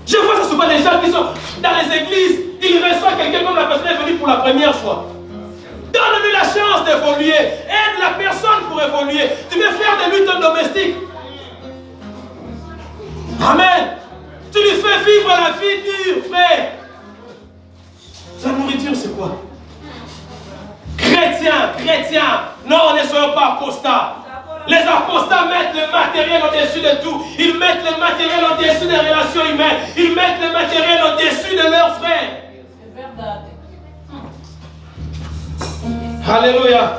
Je vois ça souvent les gens qui sont dans les églises, ils reçoivent quelqu'un comme la personne est venue pour la première fois. Donne-lui la chance d'évoluer. Aide la personne pour évoluer. Tu veux faire de lui ton domestique. Amen. Tu lui fais vivre la vie dure, frère. La nourriture, c'est quoi? Chrétien. Non, ne soyons pas apostats. Les apostats mettent le matériel au-dessus de tout. Ils mettent le matériel au-dessus des relations humaines. Ils mettent le matériel au-dessus de leurs frères. Alléluia.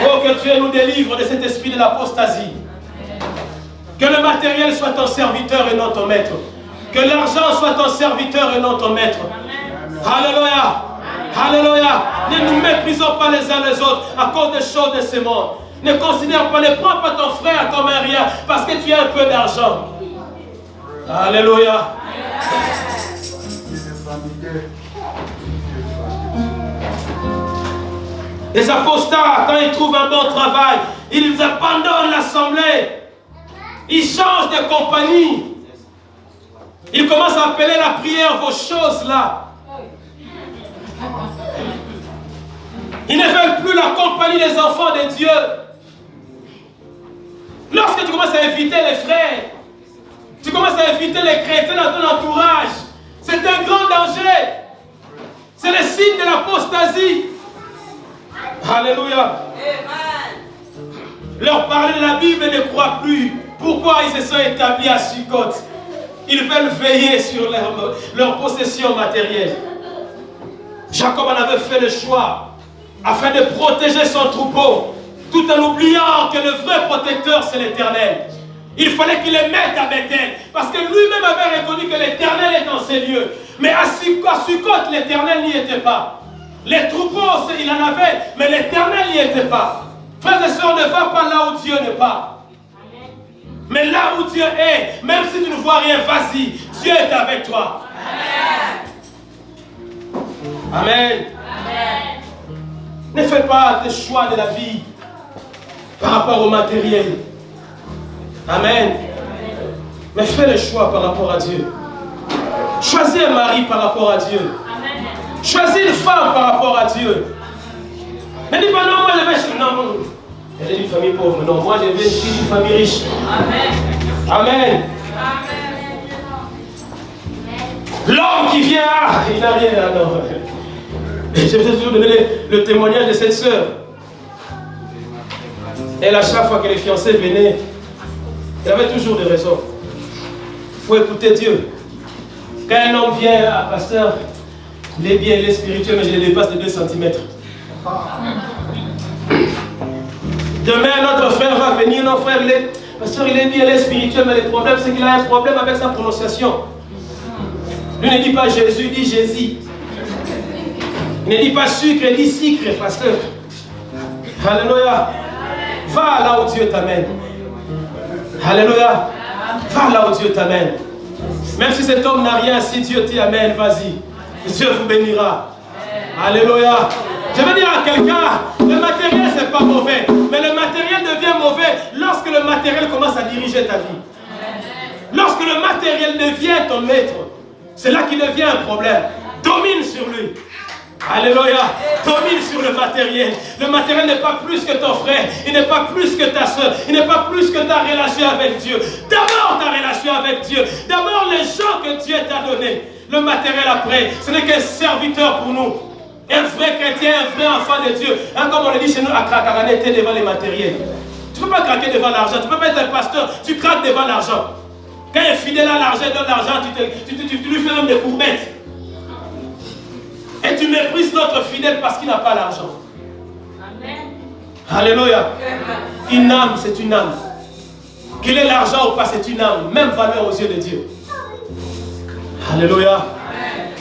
Oh, que Dieu nous délivre de cet esprit de l'apostasie. Que le matériel soit ton serviteur et non ton maître. Que l'argent soit ton serviteur et non ton maître. Alléluia. Alléluia. Ne nous méprisons pas les uns les autres à cause des choses de ce monde. Ne considère pas, ne prends pas ton frère comme un rien parce que tu as un peu d'argent. Alléluia. Les apostats, quand ils trouvent un bon travail, ils abandonnent l'assemblée. Ils changent de compagnie. Ils commencent à appeler la prière vos choses là. Ils ne veulent plus la compagnie des enfants de Dieu. Lorsque tu commences à éviter les frères, tu commences à éviter les chrétiens dans ton entourage, c'est un grand danger. C'est le signe de l'apostasie. Alléluia. Amen. Leur parler de la Bible ne croient plus. Pourquoi ils se sont établis à Sukkot? Ils veulent veiller sur leur possession matérielle. Jacob en avait fait le choix afin de protéger son troupeau, tout en oubliant que le vrai protecteur c'est l'Éternel. Il fallait qu'il les mette à Bethel, parce que lui-même avait reconnu que l'Éternel est dans ces lieux. Mais à Sukkot, l'Éternel n'y était pas. Les troupeaux, il en avait, mais l'Éternel n'y était pas. Frères et sœurs, ne va pas là où Dieu n'est pas. Mais là où Dieu est, même si tu ne vois rien, vas-y, Dieu est avec toi. Amen. Amen. Amen. Ne fais pas des choix de la vie par rapport au matériel. Amen. Mais fais le choix par rapport à Dieu. Choisis un mari par rapport à Dieu. Amen. Choisis une femme par rapport à Dieu. Ne dis pas non, moi je vais... Non, elle est d'une famille pauvre. Non, moi je vais d'une famille riche. Amen. Amen. L'homme qui vient, il n'a rien. Non. Je vais toujours donner le témoignage de cette sœur. Elle, à chaque fois que les fiancés venaient, elle avait toujours des raisons. Il faut écouter Dieu. Quand un homme vient, ah, pasteur, il est bien, il est spirituel, mais je le dépasse de 2 cm. Demain, notre frère va venir, notre frère, pasteur, il est bien, il est spirituel, mais le problème, c'est qu'il a un problème avec sa prononciation. Lui ne dit pas Jésus, il dit Jésus. Il ne dit pas sucre, il dit sucre, pasteur. Alléluia. Va là où Dieu t'amène. Alléluia. Va là où Dieu t'amène. Même si cet homme n'a rien, si Dieu t'y amène, vas-y. Dieu vous bénira. Alléluia. Je veux dire à quelqu'un, le matériel c'est pas mauvais, mais le matériel devient mauvais lorsque le matériel commence à diriger ta vie. Lorsque le matériel devient ton maître, c'est là qu'il devient un problème. Domine sur lui. Alléluia. Domine sur le matériel. Le matériel n'est pas plus que ton frère. Il n'est pas plus que ta soeur. Il n'est pas plus que ta relation avec Dieu. D'abord ta relation avec Dieu. D'abord les gens que Dieu t'a donnés. Le matériel après, ce n'est qu'un serviteur pour nous. Un vrai chrétien, un vrai enfant de Dieu. Hein, comme on le dit chez nous à Krakané, tu es devant les matériels. Tu ne peux pas craquer devant l'argent. Tu ne peux pas être un pasteur. Tu craques devant l'argent. Quand il est fidèle à l'argent, il donne l'argent, tu lui fais même des courbettes. Et tu méprises notre fidèle parce qu'il n'a pas l'argent. Amen. Alléluia. Une âme, c'est une âme. Qu'il ait l'argent ou pas, c'est une âme. Même valeur aux yeux de Dieu. Alléluia. Amen.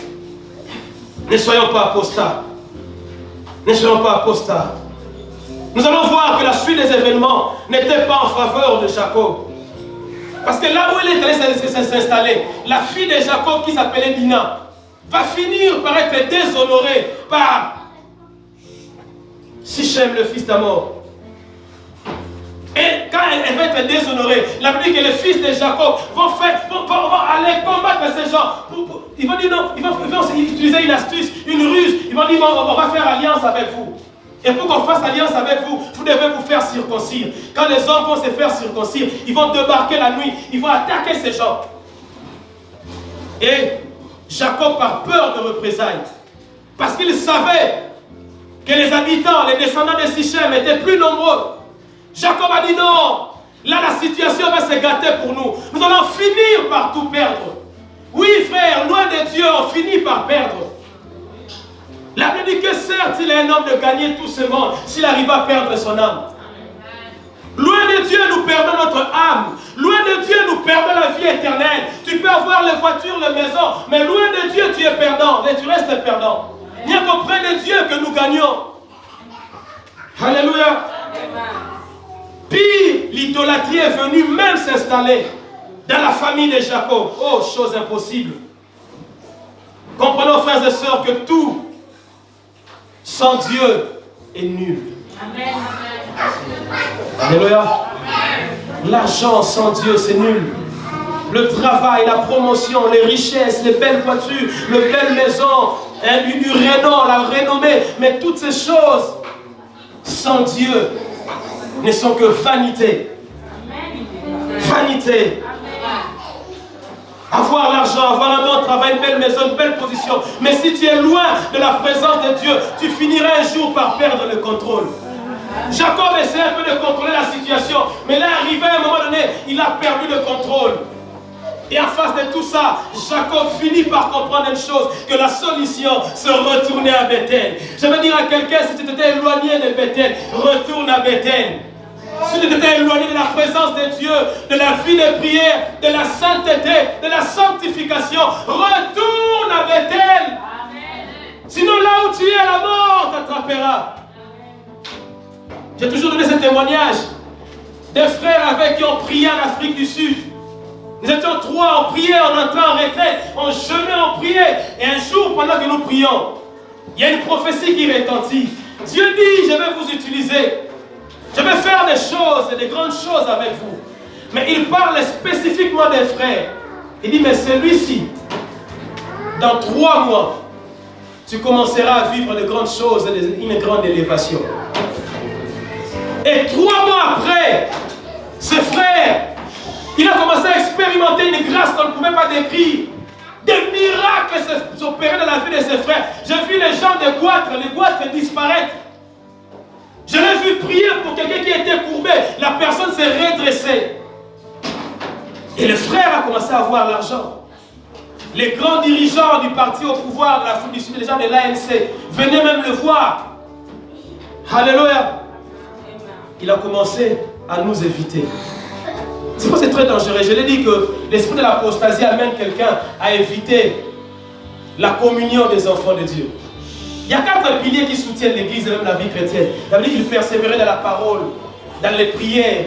Ne soyons pas apostats. Ne soyons pas apostats. Nous allons voir que la suite des événements n'était pas en faveur de Jacob. Parce que là où il est allé s'installer, la fille de Jacob qui s'appelait Dina va finir par être déshonorée par Sichem, le fils d'Amor. Et quand elle va être déshonorée, la Bible dit que les fils de Jacob vont aller combattre ces gens. Ils vont dire non, ils vont utiliser une astuce, une ruse. Ils vont dire on va faire alliance avec vous. Et pour qu'on fasse alliance avec vous, vous devez vous faire circoncire. Quand les hommes vont se faire circoncire, ils vont débarquer la nuit, ils vont attaquer ces gens. Et Jacob, par peur de représailles, parce qu'il savait que les habitants, les descendants de Sichem étaient plus nombreux, Jacob a dit non, là la situation va se gâter pour nous. Nous allons finir par tout perdre. Oui frère, loin de Dieu, on finit par perdre. La Bible dit que certes, il est un homme de gagner tout ce monde s'il arrive à perdre son âme. Loin de Dieu, nous perdons notre âme. Loin de Dieu, nous perdons la vie éternelle. Tu peux avoir les voitures, les maisons, mais loin de Dieu, tu es perdant et tu restes perdant. Il n'y a qu'auprès de Dieu que nous gagnons. Alléluia. Puis, l'idolâtrie est venue même s'installer dans la famille de Jacob. Oh, chose impossible. Comprenons, frères et sœurs, que tout sans Dieu est nul. Amen. Alléluia. L'argent sans Dieu, c'est nul. Le travail, la promotion, les richesses, les belles voitures, les belles maisons, du renom, la renommée, mais toutes ces choses sans Dieu ne sont que vanité. Vanité. Avoir l'argent, avoir un bon travail, une belle maison, une belle position. Mais si tu es loin de la présence de Dieu, tu finiras un jour par perdre le contrôle. Jacob essayait un peu de contrôler la situation, mais là, arrivé à un moment donné, il a perdu le contrôle. Et en face de tout ça, Jacob finit par comprendre une chose, que la solution, c'est retourner à Bethel. Je veux dire à quelqu'un, si tu t'étais éloigné de Bethel, retourne à Bethel. Si tu t'étais éloigné de la présence de Dieu, de la vie de prière, de la sainteté, de la sanctification, retourne à Bethel. Sinon là où tu es, la mort t'attrapera. J'ai toujours donné ce témoignage des frères avec qui on priait en Afrique du Sud. Nous étions trois, on priait, on entrait en retraite, on jeûnait, on priait. Et un jour, pendant que nous prions, il y a une prophétie qui retentit. Dieu dit, je vais vous utiliser. Je vais faire des choses et des grandes choses avec vous. Mais il parle spécifiquement des frères. Il dit, mais celui-ci, dans 3 mois, tu commenceras à vivre de grandes choses et une grande élévation. Et 3 mois après, ce frère, il a commencé à expérimenter une grâce qu'on ne pouvait pas décrire. Des miracles s'opéraient dans la vie de ses frères. J'ai vu les gens des goitres disparaître. Je l'ai vu prier pour quelqu'un qui était courbé. La personne s'est redressée. Et le frère a commencé à avoir l'argent. Les grands dirigeants du parti au pouvoir de l'Afrique du Sud, les gens de l'ANC, venaient même le voir. Alléluia. Il a commencé à nous éviter. C'est pour ça que c'est très dangereux. Je l'ai dit que l'esprit de l'apostasie amène quelqu'un à éviter la communion des enfants de Dieu. Il y a 4 piliers qui soutiennent l'Église et même la vie chrétienne. La Bible dit qu'il persévérait dans la parole, dans les prières,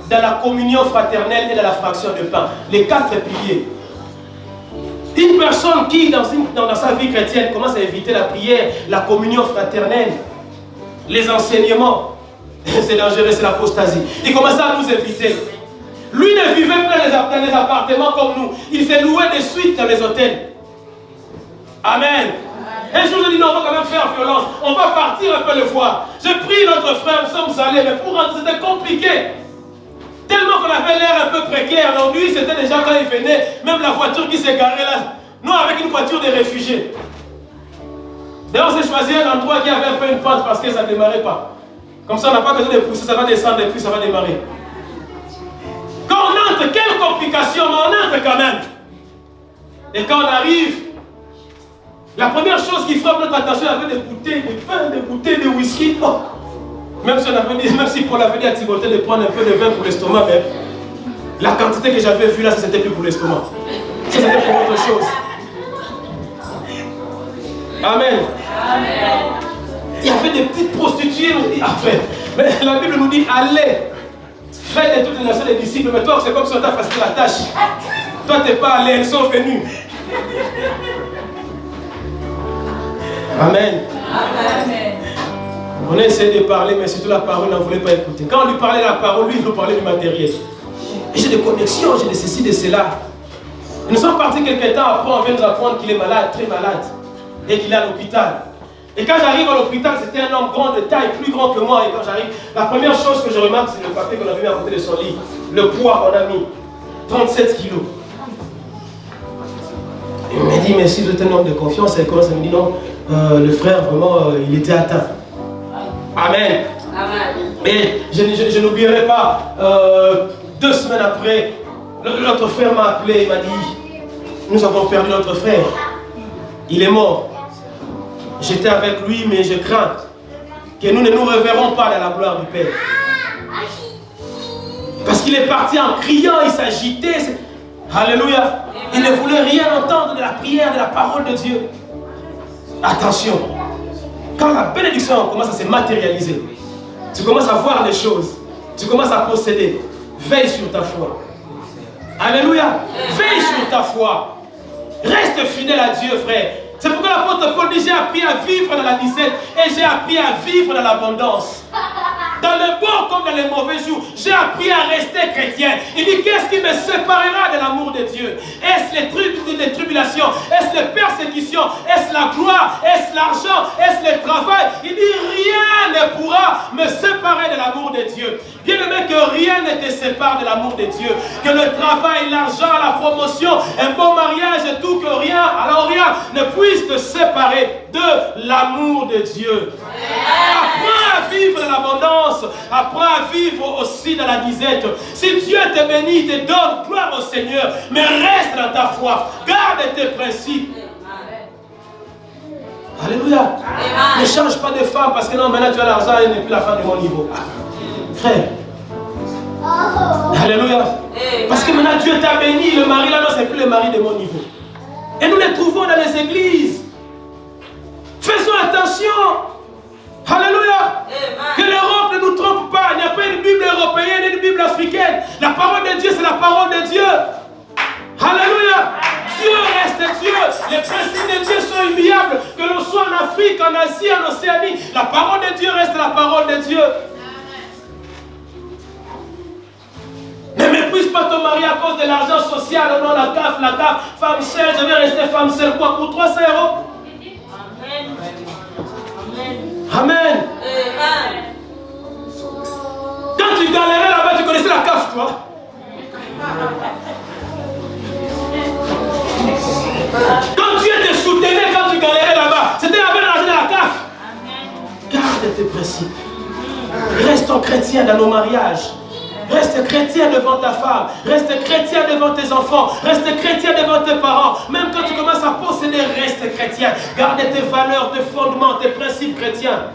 dans la communion fraternelle et dans la fraction de pain. Les 4 piliers. Une personne qui, dans sa vie chrétienne, commence à éviter la prière, la communion fraternelle, les enseignements, c'est dangereux, c'est l'apostasie. Il commence à nous éviter. Lui ne vivait pas dans les appartements comme nous. Il s'est loué des suites dans les hôtels. Amen. Un jour, je dis non, on va quand même faire violence. On va partir un peu le voir. J'ai pris notre frère, nous sommes allés, mais pour rentrer, c'était compliqué. Tellement qu'on avait l'air un peu précaire. Donc lui, c'était déjà quand il venait, même la voiture qui s'est garée là. Nous, avec une voiture de réfugiés. D'ailleurs, on s'est choisi un endroit qui avait un peu une pente parce que ça ne démarrait pas. Comme ça, on n'a pas besoin de pousser, ça va descendre et puis ça va démarrer. Quand on entre, quelle complication, mais on entre quand même. Et quand on arrive, la première chose qui frappe notre attention, il y avait des bouteilles de vin, des bouteilles de whisky. Oh. Même si Paul avait dit à Timothée de prendre un peu de vin pour l'estomac, mais la quantité que j'avais vue là, c'était plus pour l'estomac. Ça, c'était pour autre chose. Amen. Amen. Il y avait des petites prostituées, on dit, mais la Bible nous dit, allez, faites de toutes les nations des disciples, mais toi, c'est comme si on t'a facilité la tâche. Toi, tu n'es pas allé, elles sont venues. Amen. Amen. On a essayé de parler, mais surtout la parole, on ne voulait pas écouter. Quand on lui parlait de la parole, lui, il nous parlait du matériel. Et j'ai des connexions, j'ai des ceci, de cela. Et nous sommes partis quelques temps après, on vient nous apprendre qu'il est malade, très malade, et qu'il est à l'hôpital. Et quand j'arrive à l'hôpital, c'était un homme grand de taille, plus grand que moi. Et quand j'arrive, la première chose que je remarque, c'est le papier qu'on avait mis à côté de son lit. Le poids qu'on a mis, 37 kilos. Il m'a dit, mais si vous êtes un homme de confiance, elle commence à me dire, non, le frère, vraiment, il était atteint. Amen. Amen. Et je n'oublierai pas, 2 semaines après, notre frère m'a appelé, il m'a dit, nous avons perdu notre frère. Il est mort. J'étais avec lui, mais je crains que nous ne nous reverrons pas dans la gloire du Père. Parce qu'il est parti en criant, il s'agitait. Alléluia. Il ne voulait rien entendre de la prière, de la parole de Dieu. Attention. Quand la bénédiction commence à se matérialiser, tu commences à voir les choses, tu commences à posséder. Veille sur ta foi. Alléluia. Veille sur ta foi. Reste fidèle à Dieu, frère. C'est pourquoi l'apôtre Paul dit, j'ai appris à vivre dans la disette et j'ai appris à vivre dans l'abondance. Dans le bon comme dans les mauvais jours, j'ai appris à rester chrétien. Il dit, qu'est-ce qui me séparera de l'amour de Dieu? Est-ce les tribulations? Est-ce les persécutions? Est-ce la gloire? Est-ce l'argent? Est-ce le travail? Il dit, rien ne pourra me séparer de l'amour de Dieu. Bien aimé, que rien ne te sépare de l'amour de Dieu. Que le travail, l'argent, la promotion, un bon mariage et tout, que rien, alors rien ne puisse te séparer de l'amour de Dieu. Apprends à vivre dans l'abondance. Apprends à vivre aussi dans la disette. Si Dieu te bénit, il te donne, gloire au Seigneur. Mais reste dans ta foi. Garde tes principes. Alléluia. Amen. Ne change pas de femme parce que non, maintenant tu as l'argent et n'est plus la femme de mon niveau. Frère. Alléluia. Parce que maintenant Dieu t'a béni. Le mari là, non, c'est plus le mari de mon niveau. Et nous les trouvons dans les églises. Faisons attention. Alléluia. Que l'Europe ne nous trompe pas. Il n'y a pas une Bible européenne et une Bible africaine. La parole de Dieu, c'est la parole de Dieu. Alléluia. Dieu reste Dieu. Les principes de Dieu sont immuables. Que l'on soit en Afrique, en Asie, en Océanie. La parole de Dieu reste la parole de Dieu. Ne méprise pas ton mari à cause de l'argent social. Oh non, la CAF, femme seule, je vais rester femme seule. Quoi, pour 300 €? Amen. Amen. Amen. Quand tu galérais là-bas, tu connaissais la CAF, toi. Quand Dieu te soutenait, quand tu galérais là-bas, c'était avec l'argent de la CAF. Garde tes principes. Restons chrétiens dans nos mariages. Reste chrétien devant ta femme. Reste chrétien devant tes enfants. Reste chrétien devant tes parents. Même quand tu commences à posséder, reste chrétien. Garde tes valeurs, tes fondements, tes principes chrétiens.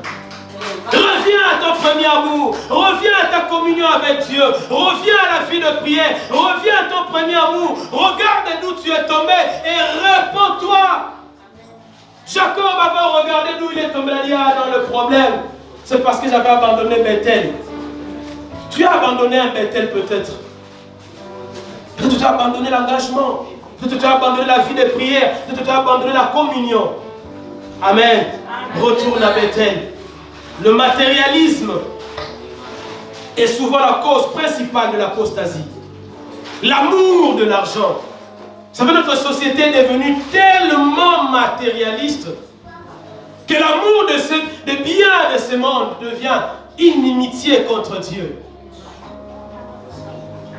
Reviens à ton premier amour. Reviens à ta communion avec Dieu. Reviens à la vie de prière. Reviens à ton premier amour. Regarde d'où tu es tombé et réponds-toi. Jacob avait regardé d'où il est tombé. Il a dit, ah, dans le problème, c'est parce que j'avais abandonné Bethel. Tu as abandonné un Bethel peut-être. Peut-être tu as abandonné l'engagement. Peut-être tu as abandonné la vie de prière. Peut-être tu as abandonné la communion. Amen. Retourne à Bethel. Le matérialisme est souvent la cause principale de l'apostasie. L'amour de l'argent. Vous savez, notre société est devenue tellement matérialiste que l'amour des biens de ce monde devient inimitié contre Dieu.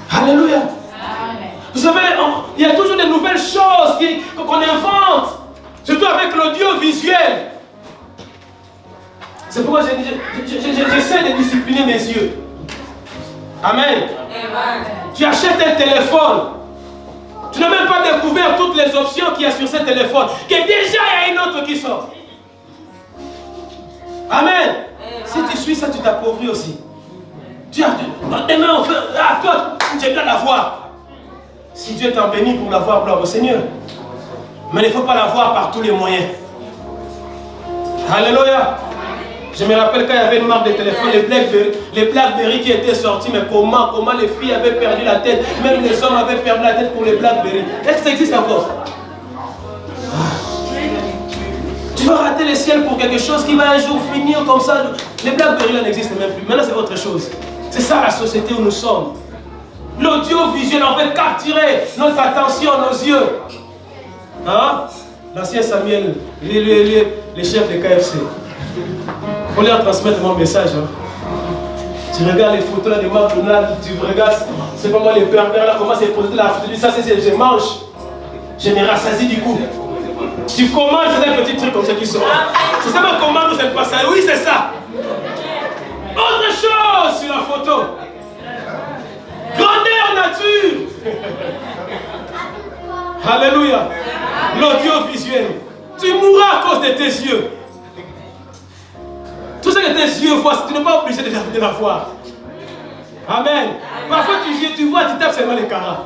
Alléluia. Vous savez, il y a toujours de nouvelles choses qu'on invente, surtout avec l'audiovisuel. C'est pourquoi j'essaie de discipliner mes yeux. Amen. Tu achètes un téléphone. Tu n'as même pas découvert toutes les options qu'il y a sur ce téléphone. Que déjà il y a une autre qui sort. Amen. Si tu suis ça, tu t'appauvris aussi. Tu as demain on fait. Ah, toi, tu dois l'avoir. Si Dieu t'en bénit pour l'avoir, gloire au Seigneur. Mais il ne faut pas l'avoir par tous les moyens. Alléluia. Je me rappelle quand il y avait une marque de téléphone, les Blackberry qui étaient sortis, mais comment les filles avaient perdu la tête, même les hommes avaient perdu la tête pour les Blackberry. Est-ce que ça existe encore? Tu vas rater le ciel pour quelque chose qui va un jour finir comme ça. Les Blackberry là n'existent même plus. Maintenant c'est autre chose. C'est ça la société où nous sommes. L'audiovisuel, on veut capturer notre attention, nos yeux. Hein? L'ancien Samuel, les chefs de KFC. Il faut leur transmettre mon message. Hein. Tu regardes les photos là de McDonald's, tu regardes, c'est pas moi les pervers là, comment c'est posé la photo, ça c'est je mange. Je me rassasie du coup. Tu commandes, c'est un petit truc comme ça qui sort. C'est ça ma commande ou c'est pas ça? Oui, c'est ça. Autre chose sur la photo. Grandeur nature. Alléluia. L'audiovisuel. Tu mourras à cause de tes yeux. Tout ce que tes yeux voient, tu n'es pas obligé de la voir. Amen. Parfois tu vois, tu tapes seulement les caras.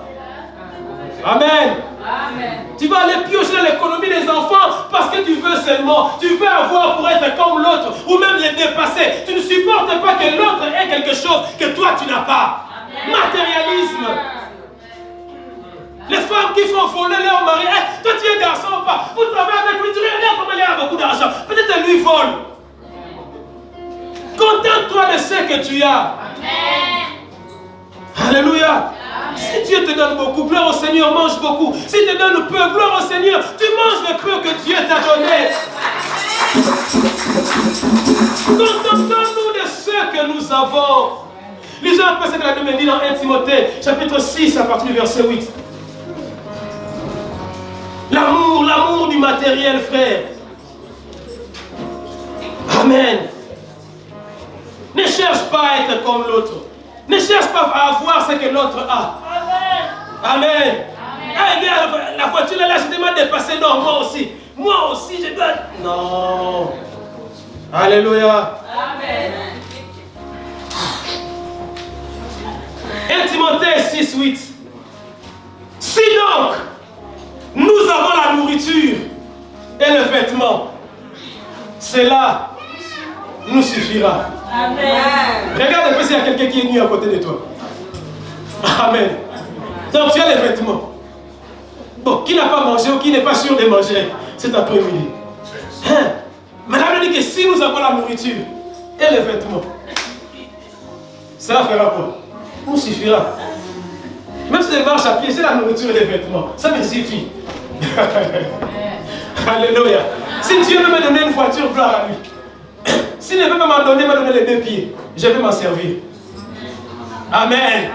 Amen. Amen. Tu vas aller piocher dans l'économie des enfants parce que tu veux seulement, tu veux avoir pour être comme l'autre ou même les dépasser. Tu ne supportes pas que l'autre ait quelque chose que toi tu n'as pas. Amen. Matérialisme. Les femmes qui font voler leur mari, hey, toi tu es garçon ou pas? Vous travaillez avec lui, tu regardes comment il a beaucoup d'argent. Peut-être lui vole. Contente-toi de ce que tu as. Amen. Alléluia. Amen. Si Dieu te donne beaucoup, gloire au Seigneur, mange beaucoup. Si te donne peu, gloire au Seigneur, tu manges le peu que Dieu t'a donné. Contentons-nous de ce que nous avons. Lisons un peu ce que la Bible dit dans 1 Timothée, chapitre 6, à partir du verset 8. L'amour du matériel, frère. Amen. Ne cherche pas à être comme l'autre. Ne cherche pas à avoir ce que l'autre a. Amen. Amen. Ah, eh bien, la voiture là, je demande de passer. Non, moi aussi. Moi aussi, je dois. Non. Alléluia. Amen. 1 Timothée 6, 8. Si donc, nous avons la nourriture et le vêtement, cela nous suffira. Amen. Regarde un peu s'il y a quelqu'un qui est nu à côté de toi. Amen. Donc tu as les vêtements. Bon, qui n'a pas mangé ou qui n'est pas sûr de manger cet après-midi. Hein? Madame dit que si nous avons la nourriture et les vêtements, cela fera quoi? Nous suffira. Même si je marche à pied, c'est la nourriture et les vêtements. Ça me suffit. Alléluia. Si Dieu veut me donner une voiture, gloire à lui. S'il ne veut pas m'en donner, me donner les 2 pieds. Je vais m'en servir. Amen. Amen.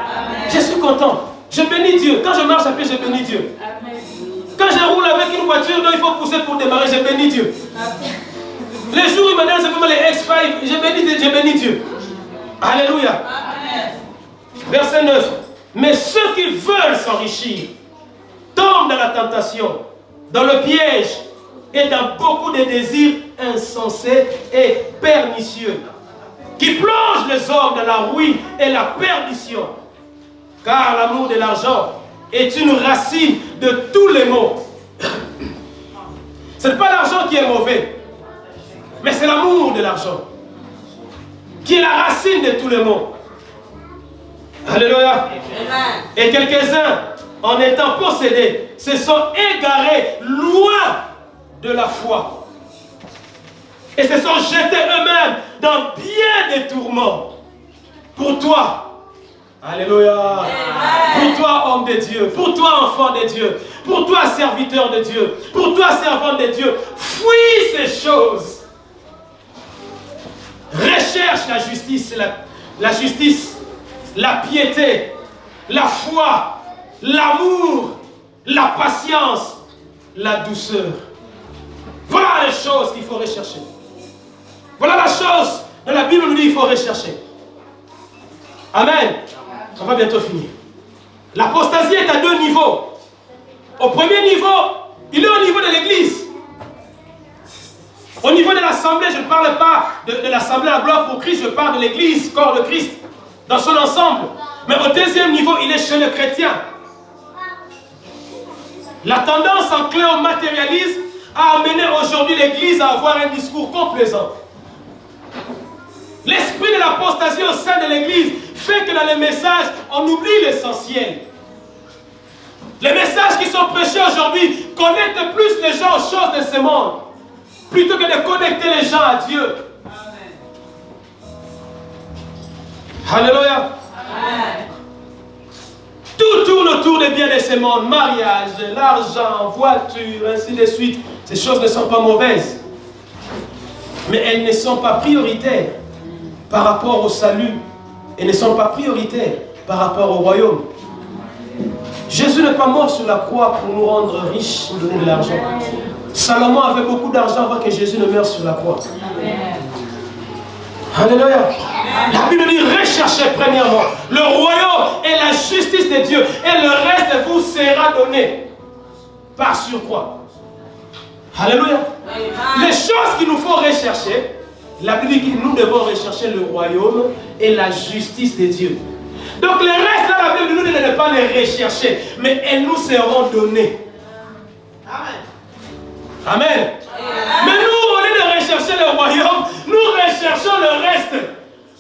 Je suis content. Je bénis Dieu. Quand je marche à pied, je bénis Dieu. Amen. Quand je roule avec une voiture dont il faut pousser pour démarrer, je bénis Dieu. Amen. Les jours où il me donne simplement les X5, je bénis Dieu. Alléluia. Amen. Verset 9. Mais ceux qui veulent s'enrichir tombent dans la tentation, dans le piège et dans beaucoup de désirs insensés et pernicieux, qui plongent les hommes dans la ruine et la perdition. Car l'amour de l'argent est une racine de tous les maux. Ce n'est pas l'argent qui est mauvais, mais c'est l'amour de l'argent qui est la racine de tous les maux. Alléluia. Et quelques-uns, en étant possédés, se sont égarés loin de la foi. Et se sont jetés eux-mêmes dans bien des tourments. Pour toi, alléluia. Pour toi, homme de Dieu, pour toi, enfant de Dieu, pour toi, serviteur de Dieu, pour toi, servant de Dieu, fuis ces choses. Recherche la justice, la piété, la foi, l'amour, la patience, la douceur. Voilà les choses qu'il faut rechercher. Voilà la chose dont la Bible nous dit qu'il faut rechercher. Amen. On va bientôt finir. L'apostasie est à deux niveaux. Au premier niveau, il est au niveau de l'église. Au niveau de l'assemblée, je ne parle pas de l'assemblée à gloire pour Christ, je parle de l'église, corps de Christ, dans son ensemble. Mais au deuxième niveau, il est chez le chrétien. La tendance enclin au matérialisme a amené aujourd'hui l'église à avoir un discours complaisant. L'esprit de l'apostasie au sein de l'église fait que dans les messages, on oublie l'essentiel. Les messages qui sont prêchés aujourd'hui connectent plus les gens aux choses de ce monde, plutôt que de connecter les gens à Dieu. Alléluia. Tout tourne autour des biens de ce monde, mariage, l'argent, voiture, ainsi de suite. Ces choses ne sont pas mauvaises, mais elles ne sont pas prioritaires par rapport au salut et ne sont pas prioritaires par rapport au royaume. Jésus n'est pas mort sur la croix pour nous rendre riches, nous donner de l'argent. Salomon avait beaucoup d'argent avant que Jésus ne meure sur la croix. Alléluia. La Bible dit recherchez premièrement le royaume et la justice de Dieu, et le reste vous sera donné par surcroît. Alléluia. Les choses qu'il nous faut rechercher, la Bible dit que nous devons rechercher le royaume et la justice de Dieu. Donc les restes de la Bible nous dit de ne pas les rechercher, mais elles nous seront données. Amen. Amen. Mais nous, au lieu de rechercher le royaume, nous recherchons le reste.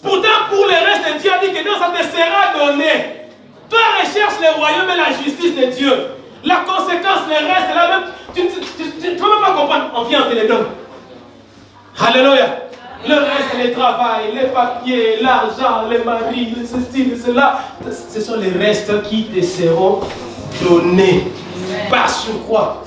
Pourtant, pour le reste, Dieu a dit que non, ça te sera donné. Toi, recherche le royaume et la justice de Dieu. La conséquence, le reste, là même, tu ne peux même pas comprendre. On vient, on te les donne. Alléluia. Le reste, les travail, les papiers, l'argent, les maris, ceci, cela, ce sont les restes qui te seront donnés. Par surcroît.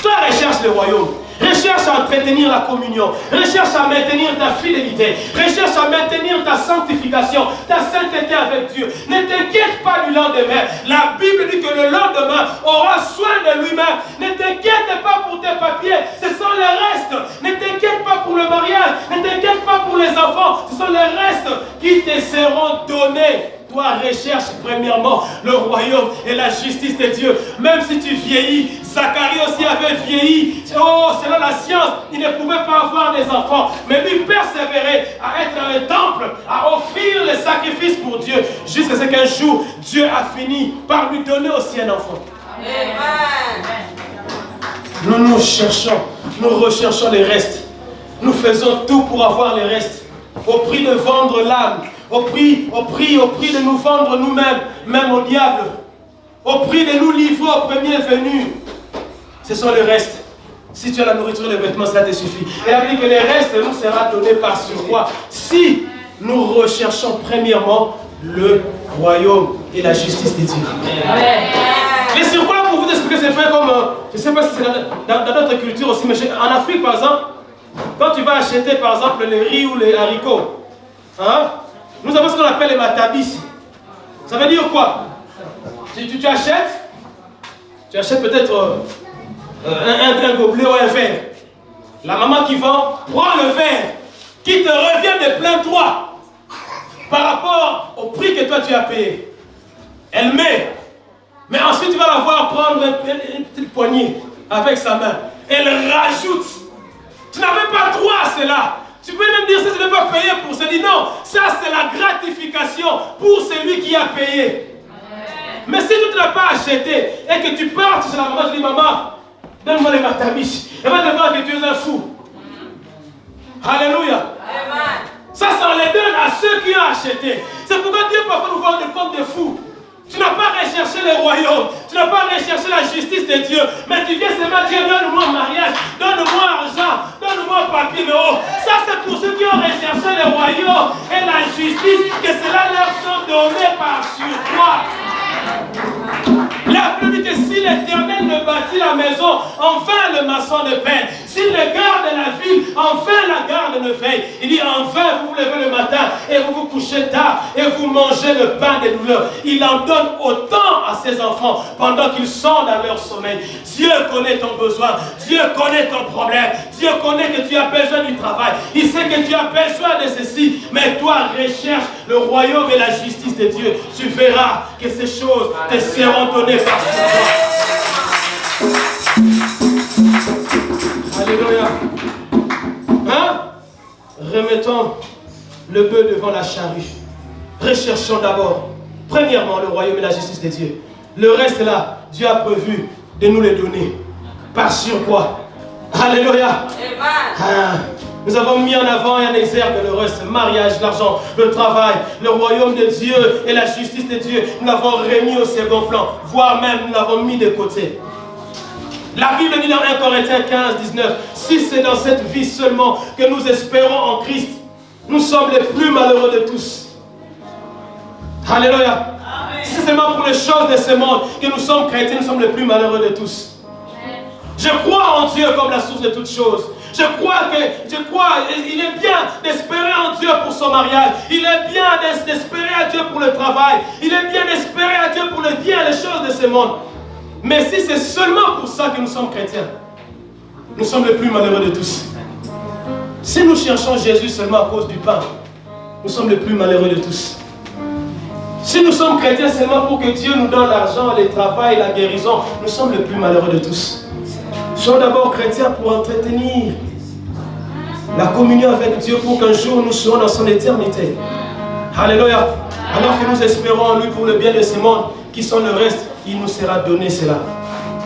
Toi, recherche le royaume. Recherche à entretenir la communion. Recherche à maintenir ta fidélité. Recherche à maintenir ta sanctification, ta sainteté avec Dieu. Ne t'inquiète pas du lendemain. La Bible dit que le lendemain aura soin de lui-même. Ne t'inquiète pas pour tes papiers. Ce sont les restes. Ne t'inquiète pas pour le mariage. Ne t'inquiète pas pour les enfants. Ce sont les restes qui te seront donnés. Toi, recherche premièrement le royaume et la justice de Dieu. Même si tu vieillis, Zacharie aussi avait vieilli. Oh, selon la science, il ne pouvait pas avoir des enfants. Mais lui persévérait à être dans le temple, à offrir les sacrifices pour Dieu. Jusqu'à ce qu'un jour, Dieu a fini par lui donner aussi un enfant. Amen. Nous cherchons, nous recherchons les restes. Nous faisons tout pour avoir les restes. Au prix de vendre l'âme. Au prix de nous vendre nous-mêmes, même au diable. Au prix de nous livrer au premier venu. Ce sont les restes. Si tu as la nourriture et les vêtements, cela te suffit. Et la Bible dit que les restes nous sera donné par surcroît. Si nous recherchons premièrement le royaume et la justice de Dieu. Amen. Les surcroît, pour vous expliquer, c'est fait comme, je ne sais pas si c'est dans notre culture aussi, mais en Afrique par exemple, quand tu vas acheter par exemple les riz ou les haricots, hein, nous avons ce qu'on appelle les matabis. Ça veut dire quoi? Tu achètes peut-être un gobelet ou un verre. La maman qui vend prend le verre qui te revient de plein droit par rapport au prix que toi tu as payé. Elle met. Mais ensuite tu vas la voir prendre une petite poignée avec sa main. Elle rajoute. Tu n'avais pas droit à cela. Tu peux même dire ça, tu n'as pas payé pour ça. Dis non, ça c'est la gratification pour celui qui a payé. Mais si tu ne l'as pas acheté et que tu partes chez la maman, tu dis maman, donne-moi les matabiches. Elle va te voir que tu es un fou. Alléluia. Ça on les donne à ceux qui ont acheté. C'est pourquoi Dieu parfois nous voit comme des fous. Tu n'as pas recherché le royaume, tu n'as pas recherché la justice de Dieu, mais tu viens seulement dire donne-moi un mariage, donne-moi argent, donne-moi un papier. Mais oh, ça c'est pour ceux qui ont recherché le royaume et la justice, que cela leur sont donnés par surcroît. La Bible dit que si l'Éternel ne bâtit la maison, enfin le maçon ne peine. S'il ne garde la ville, enfin la garde ne veille. Il dit enfin vous vous levez le matin et vous vous couchez tard et vous mangez le pain des douleurs. Il en donne autant à ses enfants pendant qu'ils sont dans leur sommeil. Dieu connaît ton besoin, Dieu connaît ton problème, Dieu connaît que tu as besoin du travail. Il sait que tu as besoin de ceci, mais toi recherche le royaume et la justice de Dieu. Tu verras que ces choses te seront données par son droit. Alléluia. Hein? Remettons le bœuf devant la charrue. Recherchons d'abord, premièrement, le royaume et la justice de Dieu. Le reste là, Dieu a prévu de nous les donner. Par surcroît. Alléluia. Ah, nous avons mis en avant et en exergue le reste, le mariage, l'argent, le travail, le royaume de Dieu et la justice de Dieu. Nous l'avons remis au second plan, voire même nous l'avons mis de côté. La Bible dit dans 1 Corinthiens 15, 19, si c'est dans cette vie seulement que nous espérons en Christ, nous sommes les plus malheureux de tous. Alléluia. Si c'est seulement pour les choses de ce monde que nous sommes chrétiens, nous sommes les plus malheureux de tous. Je crois en Dieu comme la source de toutes choses. Je crois, il est bien d'espérer en Dieu pour son mariage. Il est bien d'espérer à Dieu pour le travail. Il est bien d'espérer à Dieu pour le bien et les choses de ce monde. Mais si c'est seulement pour ça que nous sommes chrétiens, nous sommes les plus malheureux de tous. Si nous cherchons Jésus seulement à cause du pain, nous sommes les plus malheureux de tous. Si nous sommes chrétiens seulement pour que Dieu nous donne l'argent, le travail, la guérison, nous sommes les plus malheureux de tous. Nous sommes d'abord chrétiens pour entretenir la communion avec Dieu pour qu'un jour nous soyons dans son éternité. Alléluia. Alors que nous espérons en lui pour le bien de ce monde, qui sont le reste, il nous sera donné cela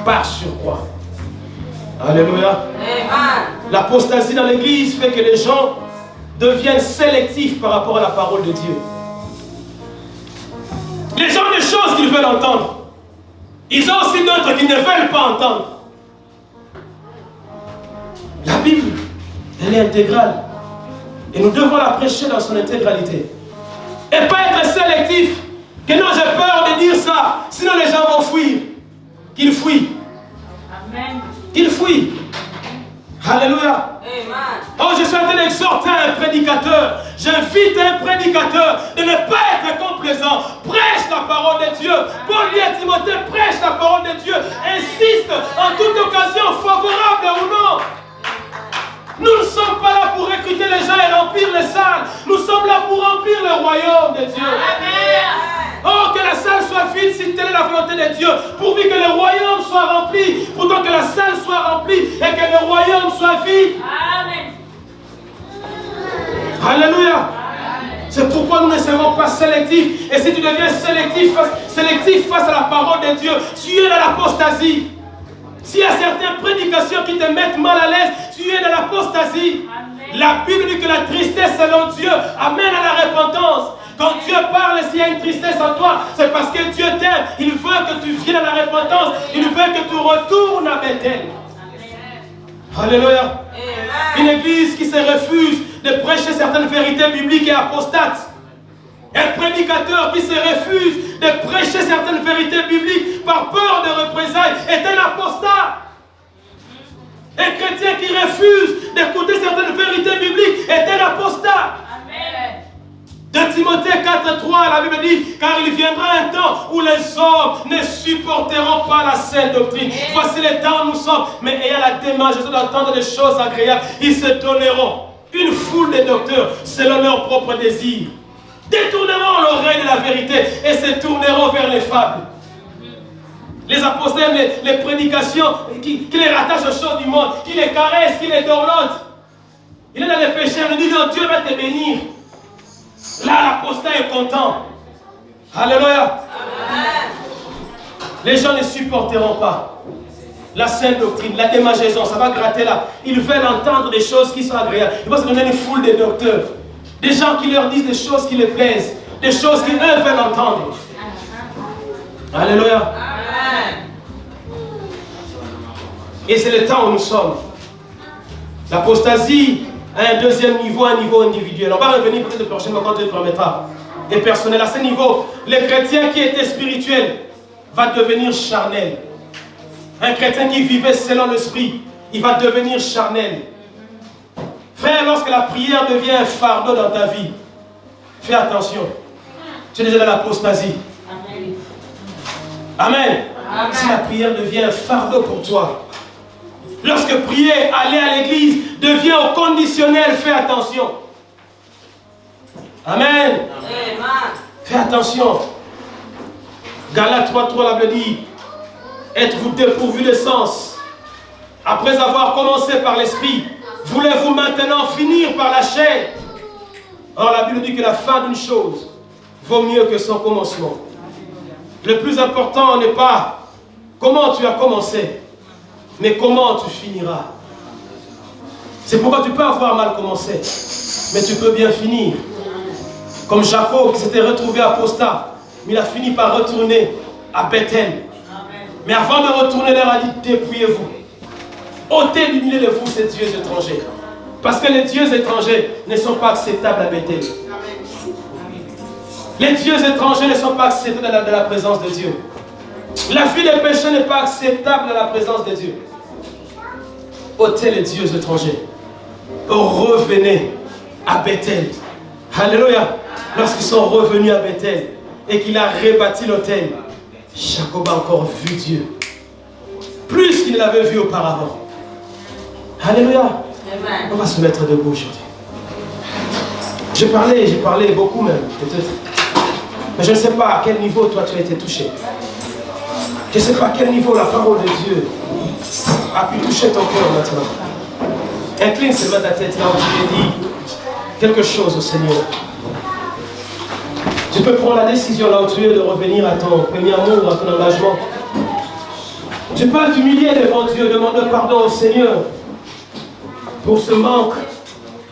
par surcroît. Alléluia. L'apostasie dans l'église fait que les gens deviennent sélectifs par rapport à la parole de Dieu. Les gens ont des choses qu'ils veulent entendre. Ils ont aussi d'autres qu'ils ne veulent pas entendre. La Bible, elle est intégrale. Et nous devons la prêcher dans son intégralité. Et pas être sélectif. Que non, j'ai peur de dire ça. Sinon les gens vont fuir. Qu'ils fuient. Amen. Qu'ils fuient. Alléluia. Amen. Oh, je suis en train d'exhorter un prédicateur. J'invite un prédicateur de ne pas être complaisant. Prêche la parole de Dieu. Paul dit à Timothée, prêche la parole de Dieu. Insiste en toute occasion, favorable ou non. Nous ne sommes pas là pour recruter les gens et remplir les salles. Nous sommes là pour remplir le royaume de Dieu. Amen. Oh, que la salle soit vide si telle est la volonté de Dieu. Pourvu que le royaume soit rempli. Pourtant que la salle soit remplie et que le royaume soit vide. Amen. Alléluia. C'est pourquoi nous ne serons pas sélectifs. Et si tu deviens sélectif face à la parole de Dieu, tu es dans l'apostasie. S'il y a certaines prédications qui te mettent mal à l'aise, tu es dans l'apostasie. La Bible dit que la tristesse selon Dieu amène à la repentance. Quand Dieu parle, s'il y a une tristesse en toi, c'est parce que Dieu t'aime. Il veut que tu viennes à la repentance. Il veut que tu retournes à Bethel. Alléluia. Une église qui se refuse de prêcher certaines vérités bibliques et apostates. Un prédicateur qui se refuse de prêcher certaines vérités bibliques par peur de représailles est un apostat. Un chrétien qui refuse d'écouter certaines vérités bibliques est un apostat. Amen. De Timothée 4,3, la Bible dit, car il viendra un temps où les hommes ne supporteront pas la saine doctrine. Voici les temps où nous sommes, mais ayant la démarche d'entendre des choses agréables, ils se donneront une foule de docteurs selon leurs propres désirs. Détourneront l'oreille de la vérité et se tourneront vers les fables. Les apôtres aiment les prédications qui les rattachent aux choses du monde, qui les caressent, qui les dorlotent. Il est dans les péchés, il dit non, Dieu va te bénir. Là, l'apostat est content. Alléluia. Amen. Les gens ne supporteront pas la sainte doctrine, la démageaison, ça va gratter là. Ils veulent entendre des choses qui sont agréables. Ils vont se donner une foule de docteurs. Des gens qui leur disent des choses qui les plaisent, des choses qu'ils veulent entendre. Alléluia. Et c'est le temps où nous sommes. L'apostasie a un deuxième niveau, un niveau individuel. On va revenir peut-être le prochain moment quand Dieu le permettra. Et personnel, à ce niveau, le chrétien qui était spirituel va devenir charnel. Un chrétien qui vivait selon l'esprit, il va devenir charnel. Frère, lorsque la prière devient un fardeau dans ta vie, fais attention. Tu es déjà dans l'apostasie. Amen. Amen. Si la prière devient un fardeau pour toi, lorsque prier, aller à l'église devient au conditionnel, fais attention. Amen. Amen. Fais attention. Galates 3:3, la Bible dit, êtes-vous dépourvus de sens? Après avoir commencé par l'esprit, voulez-vous maintenant finir par la chair? Or la Bible dit que la fin d'une chose vaut mieux que son commencement. Le plus important n'est pas comment tu as commencé, mais comment tu finiras. C'est pourquoi tu peux avoir mal commencé, mais tu peux bien finir. Comme Jacob qui s'était retrouvé apostat, mais il a fini par retourner à Bethel. Mais avant de retourner, il leur a dit, dépouillez-vous. Ôtez du milieu de vous ces dieux étrangers. Parce que les dieux étrangers ne sont pas acceptables à Bethel. Les dieux étrangers ne sont pas acceptés dans la présence de Dieu. La vie des péchés n'est pas acceptable dans la présence de Dieu. Ôtez les dieux étrangers. Revenez à Bethel. Alléluia. Lorsqu'ils sont revenus à Bethel et qu'il a rebâti l'autel, Jacob a encore vu Dieu. Plus qu'il ne l'avait vu auparavant. Alléluia. Amen. On va se mettre debout aujourd'hui. J'ai parlé beaucoup même, peut-être. Mais je ne sais pas à quel niveau toi tu as été touché. Je ne sais pas à quel niveau la parole de Dieu a pu toucher ton cœur maintenant. Incline seulement ta tête là où tu lui dis quelque chose au Seigneur. Tu peux prendre la décision là où tu es de revenir à ton premier amour, à ton engagement. Tu peux t'humilier devant Dieu, demander pardon au Seigneur pour ce manque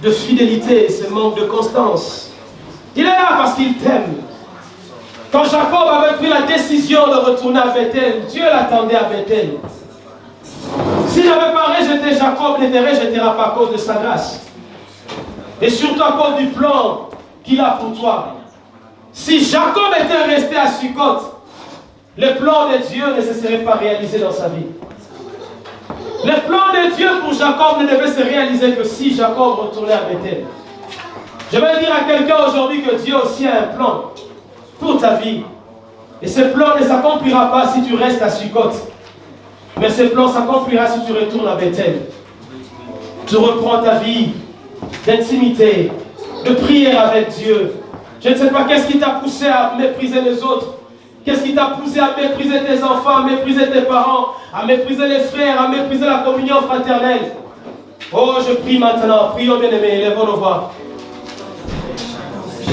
de fidélité, ce manque de constance. Il est là parce qu'il t'aime. Quand Jacob avait pris la décision de retourner à Bethel, Dieu l'attendait à Bethel. S'il n'avait pas rejeté Jacob, il ne te rejettera pas à cause de sa grâce. Et surtout à cause du plan qu'il a pour toi. Si Jacob était resté à Sukkot, le plan de Dieu ne se serait pas réalisé dans sa vie. Le plan de Dieu pour Jacob ne devait se réaliser que si Jacob retournait à Bethel. Je vais dire à quelqu'un aujourd'hui que Dieu aussi a un plan pour ta vie. Et ce plan ne s'accomplira pas si tu restes à Sukkot. Mais ce plan s'accomplira si tu retournes à Bethel. Tu reprends ta vie d'intimité, de prière avec Dieu. Je ne sais pas qu'est-ce qui t'a poussé à mépriser les autres. Qu'est-ce qui t'a poussé à mépriser tes enfants, à mépriser tes parents, à mépriser les frères, à mépriser la communion fraternelle. Oh, je prie maintenant. Prions bien-aimés, élevons nos voix.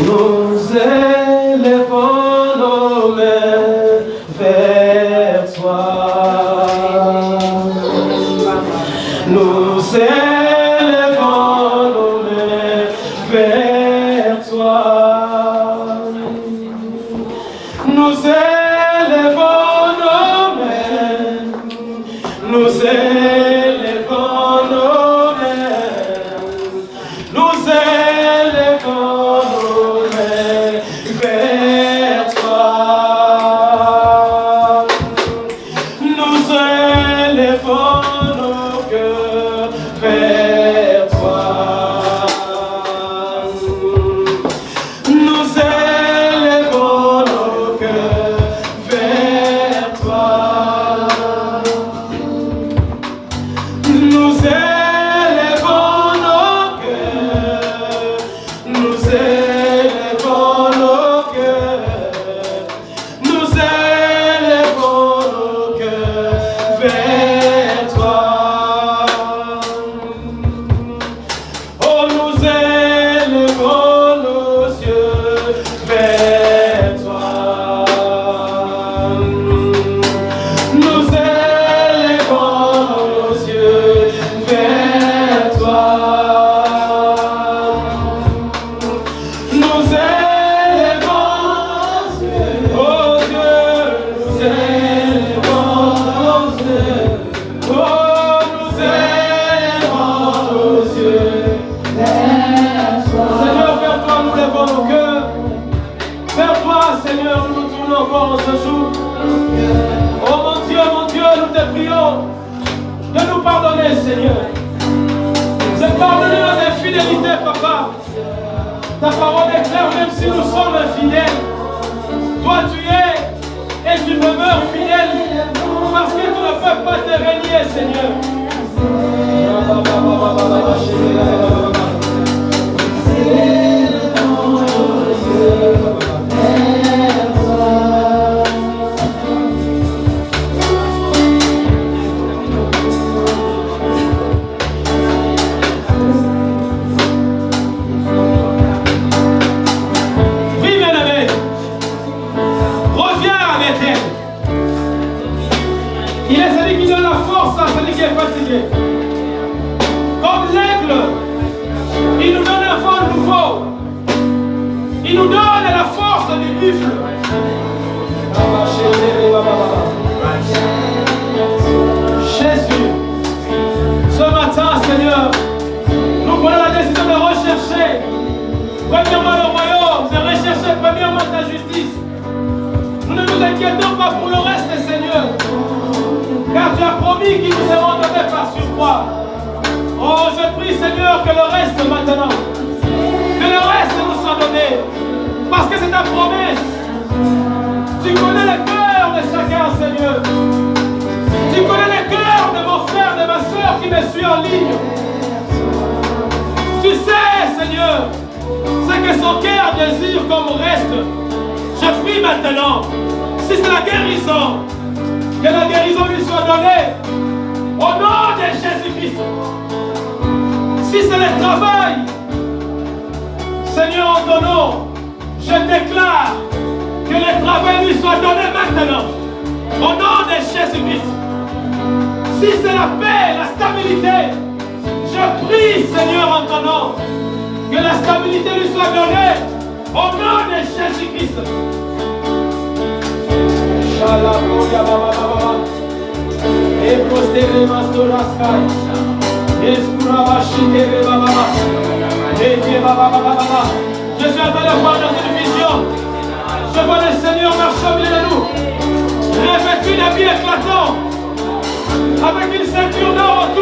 Nous élevons nos mains vers toi. Nous élevons nos mains vers toi. Nous élevons nos mains. Nous élevons nos mains. Nous élevons nos mains vers toi. Nous élevons nos cœurs vers toi. Nous élevons nos cœurs vers toi. Nous élevons nos cœurs. Nous élevons nos cœurs. Nous élevons nos cœurs vers toi. Seigneur. C'est pardonner nos infidélités, Papa. Ta parole est claire, même si nous sommes infidèles. Toi, tu es et tu demeures fidèle parce que tu ne peux pas te renier, Seigneur. Fatigué. Comme l'aigle, il nous donne un vent nouveau. Il nous donne la force du buffle. Jésus, ce matin, Seigneur, nous prenons la décision de rechercher premièrement le royaume, de rechercher premièrement ta justice. Nous ne nous inquiétons pas pour le reste, Seigneur. Car tu as promis qu'il nous seront donnés par surcroît. Oh, je prie, Seigneur, que le reste maintenant, que le reste nous soit donné. Parce que c'est ta promesse. Tu connais le cœur de chacun, Seigneur. Tu connais le cœur de mon frère, de ma soeur qui me suit en ligne. Tu sais, Seigneur, ce que son cœur désire comme reste. Je prie maintenant, si c'est la guérison, que la guérison lui soit donnée au nom de Jésus-Christ. Si c'est le travail, Seigneur, en ton nom, je déclare que le travail lui soit donné maintenant au nom de Jésus-Christ. Si c'est la paix, la stabilité, je prie, Seigneur, en ton nom, que la stabilité lui soit donnée au nom de Jésus-Christ. Je suis en train de voir dans une vision. Je vois le Seigneur marcher au milieu de nous, revêtu d'habits éclatants, avec une ceinture d'or autour